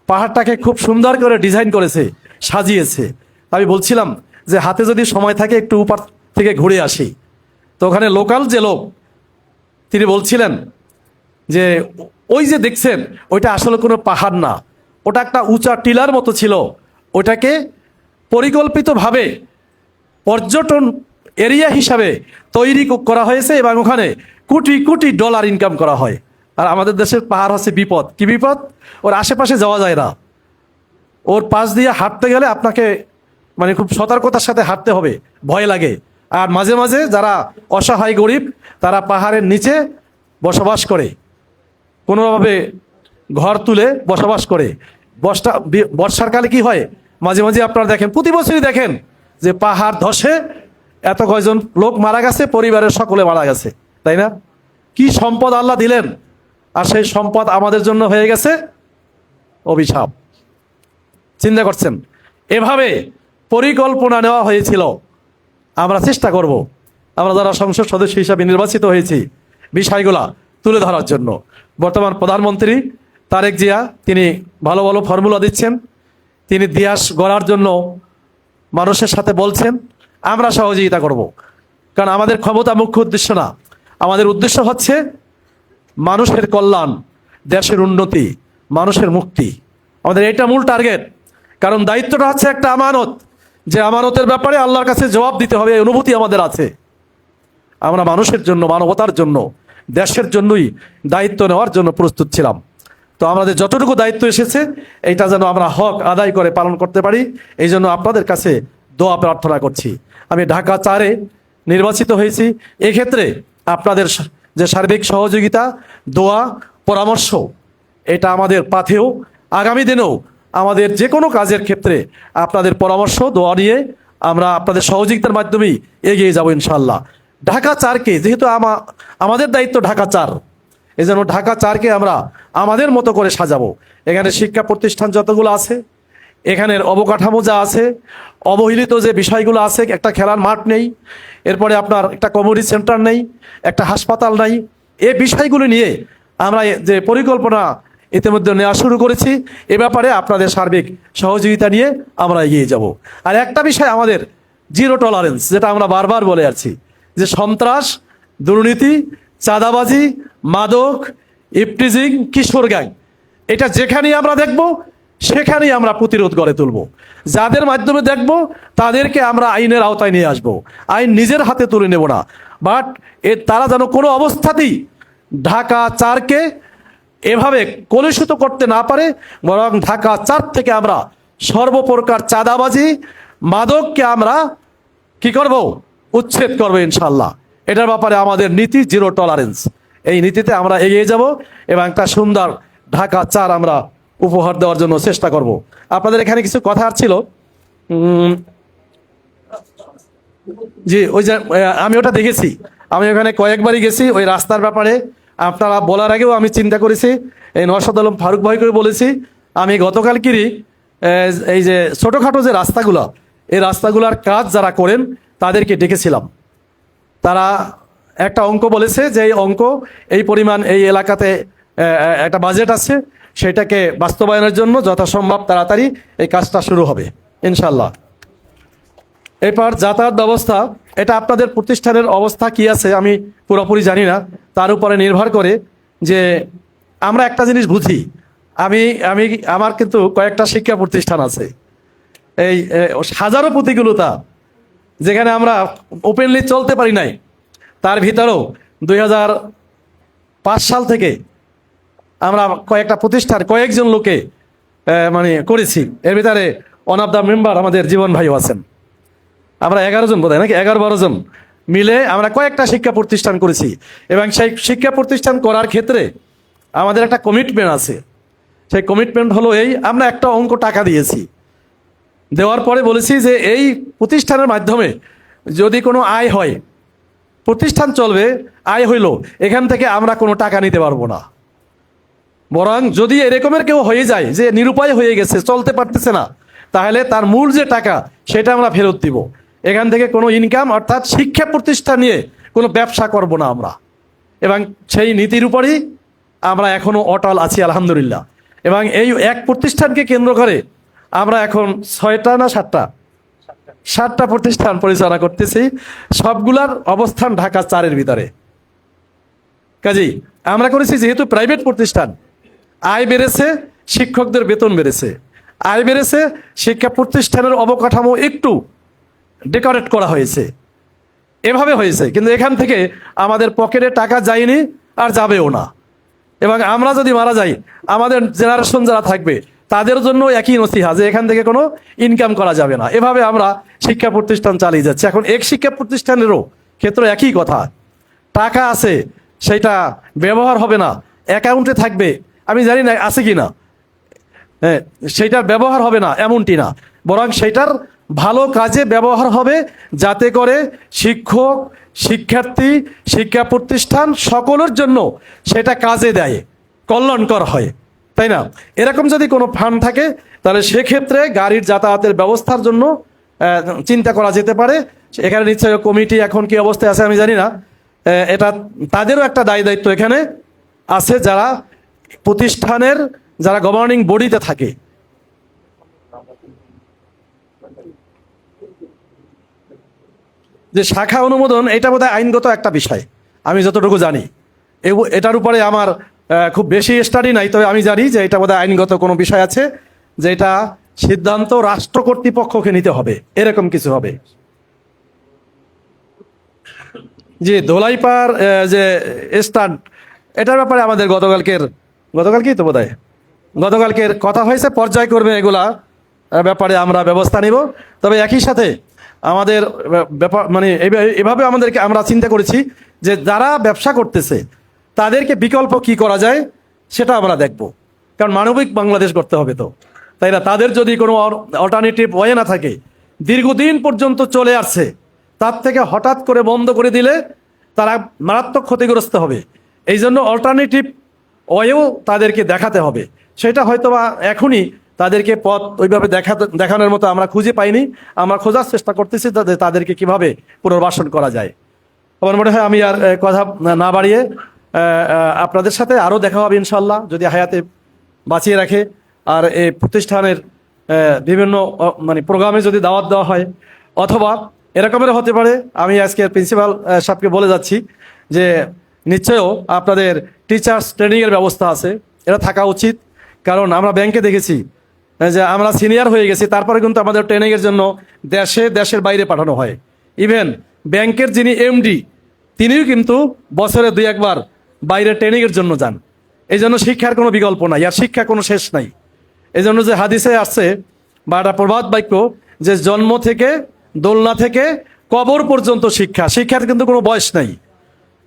পাহাড়টাকে খুব সুন্দর করে ডিজাইন করেছে, সাজিয়েছে। আমি বলছিলাম যে হাতে যদি সময় থাকে একটু উপর থেকে ঘুরে আসি। তো ওখানে লোকাল যে লোক, তিনি বলছিলেন যে ওই যে দেখছেন ওইটা আসলে কোনো পাহাড় না, ওটা একটা উঁচা টিলার মতো ছিল, ওটাকে পরিকল্পিতভাবে পর্যটন এরিয়া হিসাবে তৈরি করা হয়েছে এবং ওখানে কোটি কোটি ডলার ইনকাম করা হয়। আর আমাদের দেশের পাহাড় হচ্ছে বিপদ। কি বিপদ? ওর আশেপাশে যাওয়া যায় না, ওর পাশ দিয়ে হাঁটতে গেলে আপনাকে মানে খুব সতর্কতার সাথে হাঁটতে হবে, ভয় লাগে। আর মাঝে মাঝে যারা অসহায় গরিব তারা পাহাড়ের নিচে বসবাস করে, কোনোভাবে ঘর তুলে বসবাস করে। বর্ষার কালে কি হয়, মাঝে মাঝে আপনারা দেখেন, প্রতি বছরই দেখেন যে পাহাড় ধসে এত কয়জন লোক মারা গেছে, পরিবারের সকলে মারা গেছে, তাই না? কি সম্পদ আল্লাহ দিলেন, আর সেই সম্পদ আমাদের জন্য হয়ে গেছে অভিশাপ। চিন্তা করছেন? এভাবে পরিকল্পনা নেওয়া হয়েছিল। আমরা চেষ্টা করব, আমরা যারা সংসদ সদস্য হিসাবে নির্বাচিত হয়েছি, বিষয়গুলা তুলে ধরার জন্য। বর্তমান প্রধানমন্ত্রী তারেক জিয়া তিনি ভালো ভালো ফর্মুলা দিচ্ছেন, তিনি ইতিহাস গড়ার জন্য মানুষের সাথে বলছেন, আমরা সহযোগিতা করব। কারণ আমাদের ক্ষমতা মুখ্য উদ্দেশ্য না, আমাদের উদ্দেশ্য হচ্ছে মানুষের কল্যাণ, দেশের উন্নতি, মানুষের মুক্তি, আমাদের এটা মূল টার্গেট। কারণ দায়িত্বটা হচ্ছে একটা আমানত, যে আমানতের ব্যাপারে আল্লাহর কাছে জবাব দিতে হবে, এই অনুভূতি আমাদের আছে। আমরা মানুষের জন্য, মানবতার জন্য, দেশের জন্যই দায়িত্ব নেওয়ার জন্য প্রস্তুত ছিলাম। তো আমাদের যতটুকু দায়িত্ব এসেছে এইটা যেন আমরা হক আদায় করে পালন করতে পারি, এই জন্য আপনাদের কাছে দোয়া প্রার্থনা করছি। আমি ঢাকা 4-এ নির্বাচিত হয়েছি, এক্ষেত্রে আপনাদের যে সার্বিক সহযোগিতা, দোয়া, পরামর্শ, এটা আমাদের পাথেও আগামী দিনেও আমাদের যে কোনো কাজের ক্ষেত্রে আপনাদের পরামর্শ, দোয়া নিয়ে আমরা আপনাদের সহযোগিতার মাধ্যমেই এগিয়ে যাব ইনশাল্লাহ। ঢাকা 4-কে যেহেতু আমাদের দায়িত্ব ঢাকা 4, এই জন্য ঢাকা 4-কে আমরা আমাদের মতো করে সাজাবো। এখানে শিক্ষা প্রতিষ্ঠান যতগুলো আছে, এখানের অবকাঠামো যা আছে, অবহেলিত যে বিষয়গুলো আছে, একটা খেলার মাঠ নেই, এরপরে আপনার একটা কমিউনিটি সেন্টার নেই, একটা হাসপাতাল নাই, এই বিষয়গুলো নিয়ে আমরা যে পরিকল্পনা ইতিমধ্যে নেওয়া শুরু করেছি, এ ব্যাপারে আপনাদের সার্বিক সহযোগিতা নিয়ে আমরা এগিয়ে যাব। আর একটা বিষয় আমাদের জিরো টলারেন্স, যেটা আমরা বারবার বলে আসছি, যে সন্ত্রাস, দুর্নীতি, চাঁদাবাজি, মাদক, ইফটিজিং, কিশোর গ্যাং, এটা যেখানেই আমরা দেখব সেখানেই আমরা প্রতিরোধ গড়ে তুলব। যাদের মাধ্যমে দেখব তাদেরকে আমরা আইনের আওতায় নিয়ে আসব, আইন নিজের হাতে তুলে নেব না। বাট তারা যেন কোনো অবস্থাতেই ঢাকা 4-কে এভাবে কলুষিত করতে না পারে, বরং ঢাকা 4 থেকে আমরা সর্বপ্রকার চাঁদাবাজি, মাদককে আমরা কি করব, উচ্ছেদ করবো ইনশাল্লাহ। এটার ব্যাপারে আমাদের নীতি জিরো টলারেন্স, এই নীতিতে আমরা এগিয়ে যাব এবং একটা সুন্দর ঢাকা 4 আমরা উপহার দেওয়ার জন্য চেষ্টা করব। আপনাদের এখানে কিছু কথা ছিল, জি ওই যে আমি ওটা দেখেছি, আমি ওখানে কয়েকবারই গেছি। ওই রাস্তার ব্যাপারে আপনারা বলার আগেও আমি চিন্তা করেছি, এই নওশাদ আলম ফারুক ভাই করে বলেছি। আমি গতকালকেরই এই যে ছোটোখাটো যে রাস্তাগুলো, এই রাস্তাগুলোর কাজ যারা করেন তাদেরকে ডেকেছিলাম। তারা একটা অঙ্ক বলেছে যে এই অঙ্ক, এই পরিমাণ এই এলাকাতে একটা বাজেট আছে, সেটাকে বাস্তবায়নের জন্য যথাসম্ভব তাড়াতাড়ি এই কাজটা শুরু হবে ইনশাল্লাহ। এরপর যাতায়াত ব্যবস্থা, এটা আপনাদের প্রতিষ্ঠানের অবস্থা কি আছে আমি পুরোপুরি জানি না, তার উপরে নির্ভর করে যে আমরা একটা জিনিস বুঝি। আমার কিন্তু কয়েকটা শিক্ষা প্রতিষ্ঠান আছে, এই হাজারো প্রতিকূলতা, যেখানে আমরা ওপেনলি চলতে পারি নাই, তার ভিতরেও 2005 সাল থেকে আমরা কয়েকটা প্রতিষ্ঠান, কয়েকজন লোকে মানে করেছি। এর ভিতরে ওয়ান অফ দ্য মেম্বার আমাদের জীবন ভাইও আছেন। আমরা 11 জন বোধহয়, নাকি 11-12 জন মিলে আমরা কয়েকটা শিক্ষা প্রতিষ্ঠান করেছি। এবং সেই শিক্ষা প্রতিষ্ঠান করার ক্ষেত্রে আমাদের একটা কমিটমেন্ট আছে। সেই কমিটমেন্ট হলো এই, আমরা একটা অঙ্ক টাকা দিয়েছি, দেওয়ার পরে বলেছি যে এই প্রতিষ্ঠানের মাধ্যমে যদি কোনো আয় হয়, প্রতিষ্ঠান চলবে, আয় হইল, এখান থেকে আমরা কোনো টাকা নিতে পারবো না। বরং যদি এরকমের কেউ হয়ে যায় যে নিরুপায় হয়ে গেছে, চলতে পারতেছে না, তাহলে তার মূল যে টাকা সেটা আমরা ফেরত দিব। এখান থেকে কোনো ইনকাম, অর্থাৎ শিক্ষা প্রতিষ্ঠান নিয়ে কোনো ব্যবসা করব না আমরা। এবং সেই নীতির উপরই আমরা এখনও অটল আছি আলহামদুলিল্লাহ। এবং এই এক প্রতিষ্ঠানকে কেন্দ্র করে আমরা এখন 6টা না 7টা প্রতিষ্ঠান পরিচালনা করতেছি, সবগুলার অবস্থান ঢাকা 4-এর ভিতরে। কাজেই আমরা করেছি, যেহেতু প্রাইভেট প্রতিষ্ঠান, আয় বেড়েছে, শিক্ষকদের বেতন বেড়েছে, আয় বেড়েছে, শিক্ষা প্রতিষ্ঠানের অবকাঠামো একটু ডেকোরেট করা হয়েছে, এভাবে হয়েছে। কিন্তু এখান থেকে আমাদের পকেটে টাকা যায়নি, আর যাবেও না। এবং আমরা যদি মারা যাই, আমাদের জেনারেশন যারা থাকবে তাদের জন্য একই নসিহা যে এখান থেকে কোনো ইনকাম করা যাবে না। এভাবে আমরা শিক্ষা প্রতিষ্ঠান চালিয়ে যাচ্ছি। এখন এক শিক্ষা প্রতিষ্ঠানেরও ক্ষেত্রে একই কথা, টাকা আছে সেটা ব্যবহার হবে না, অ্যাকাউন্টে থাকবে, আমি জানি না আছে কি না, হ্যাঁ, সেইটার ব্যবহার হবে না এমনটি না, বরং সেইটার ভালো কাজে ব্যবহার হবে, যাতে করে শিক্ষক, শিক্ষার্থী, শিক্ষা প্রতিষ্ঠান সকলের জন্য সেটা কাজে দেয়, কল্যাণকর হয়, তাই না? এরকম যদি কোনো ফান্ড থাকে তাহলে সেক্ষেত্রে গাড়ির যাতায়াতের ব্যবস্থার জন্য চিন্তা করা যেতে পারে। এখানে নিশ্চয় কমিটি এখন কি অবস্থায় আছে আমি জানি না, এটা তাদেরও একটা দায়িত্ব এখানে আছে, যারা প্রতিষ্ঠানের যারা গভর্নিং বডিতে থাকে। যে শাখা অনুমোদন, এটা বোধহয় আইনগত একটা বিষয় আমি যতটুকু জানি, এটার উপরে আমার খুব বেশি স্টাডি নাই, তবে আমি জানি যে এটা বোধহয় আইনগত কোনো বিষয় আছে, যে এটা সিদ্ধান্ত রাষ্ট্র কর্তৃপক্ষকে নিতে হবে, এরকম কিছু হবে। যে ধোলাইপাড় যে স্টাড, এটার ব্যাপারে আমাদের গতকালকেই তো বোধহয় গতকালকের কথা হয়েছে, পর্যায়ক্রমে এগুলা ব্যাপারে আমরা ব্যবস্থা নিব। তবে একই সাথে আমাদের ব্যাপার মানে এভাবে আমাদেরকে আমরা চিন্তা করেছি যে যারা ব্যবসা করতেছে তাদেরকে বিকল্প কি করা যায় সেটা আমরা দেখব, কারণ মানবিক বাংলাদেশ করতে হবে তো, তাই না? তাদের যদি কোনো অল্টারনেটিভ ওয়ে না থাকে, দীর্ঘদিন পর্যন্ত চলে আসছে, তার থেকে হঠাৎ করে বন্ধ করে দিলে তারা মারাত্মক ক্ষতিগ্রস্ত হবে। এই জন্য অল্টারনেটিভ ওয়েও তাদেরকে দেখাতে হবে। সেটা হয়তো বা এখনই তাদেরকে পথ ওইভাবে দেখানোর মতো আমরা খুঁজে পাইনি, আমরা খোঁজার চেষ্টা করতেছি তাদেরকে কিভাবে পুনর্বাসন করা যায়। আমার মনে হয় আমি আর কথা না বাড়িয়ে আপনাদের সাথে আরও দেখা হবে ইনশাল্লাহ, যদি হায়াতে বাঁচিয়ে রাখে। আর এই প্রতিষ্ঠানের বিভিন্ন মানে প্রোগ্রামে যদি দাওয়াত দেওয়া হয়, অথবা এরকমের হতে পারে, আমি আজকে প্রিন্সিপাল সাহেবকে বলে যাচ্ছি যে নিশ্চয়ও আপনাদের টিচার্স ট্রেনিংয়ের ব্যবস্থা আছে, এটা থাকা উচিত। কারণ আমরা ব্যাংকে দেখেছি যে আমরা সিনিয়র হয়ে গেছি, তারপরে কিন্তু আমাদের ট্রেনিংয়ের জন্য দেশের বাইরে পাঠানো হয়। ইভেন ব্যাংকের যিনি এমডি তিনিও কিন্তু বছরে 2-1 বার বাইরে ট্রেনিংয়ের জন্য যান। এই জন্য শিক্ষার কোনো বিকল্প নাই, আর শিক্ষা কোনো শেষ নাই। এই জন্য যে হাদিসে আসছে বা একটা প্রবাদ বাক্য, যে জন্ম থেকে দোলনা থেকে কবর পর্যন্ত শিক্ষার কিন্তু কোনো বয়স নাই।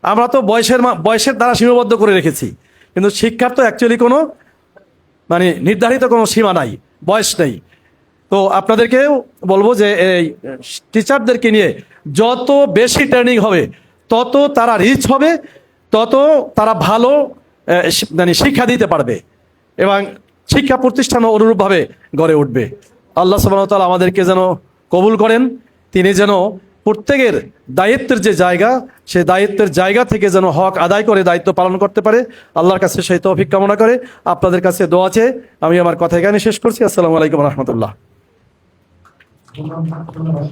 আমরা তো বয়সের দ্বারা সীমাবদ্ধ করে রেখেছি, কিন্তু শিক্ষার তো অ্যাকচুয়ালি কোনো মানে নির্ধারিত কোনো সীমা নাই, বয়স নেই। তো আপনাদেরকেও বলবো যে এই টিচারদেরকে নিয়ে যত বেশি ট্রেনিং হবে, তত তারা রিচ হবে, তত তারা ভালো মানে শিক্ষা দিতে পারবে, এবং শিক্ষা প্রতিষ্ঠানও অনুরূপভাবে গড়ে উঠবে। আল্লাহ সুবহানাহু ওয়া তাআলা আমাদেরকে যেন কবুল করেন, তিনি যেন প্রত্যেকের দায়িত্বের যে জায়গা, সেই দায়িত্বের জায়গা থেকে যেন হক আদায় করে দায়িত্ব পালন করতে পারে, আল্লাহর কাছে সেই তৌফিক কামনা করে আপনাদের কাছে দোয়া চেয়ে আমি আমার কথা এখানে শেষ করছি। আসসালামু আলাইকুম ওয়া রাহমাতুল্লাহ। ধন্যবাদ।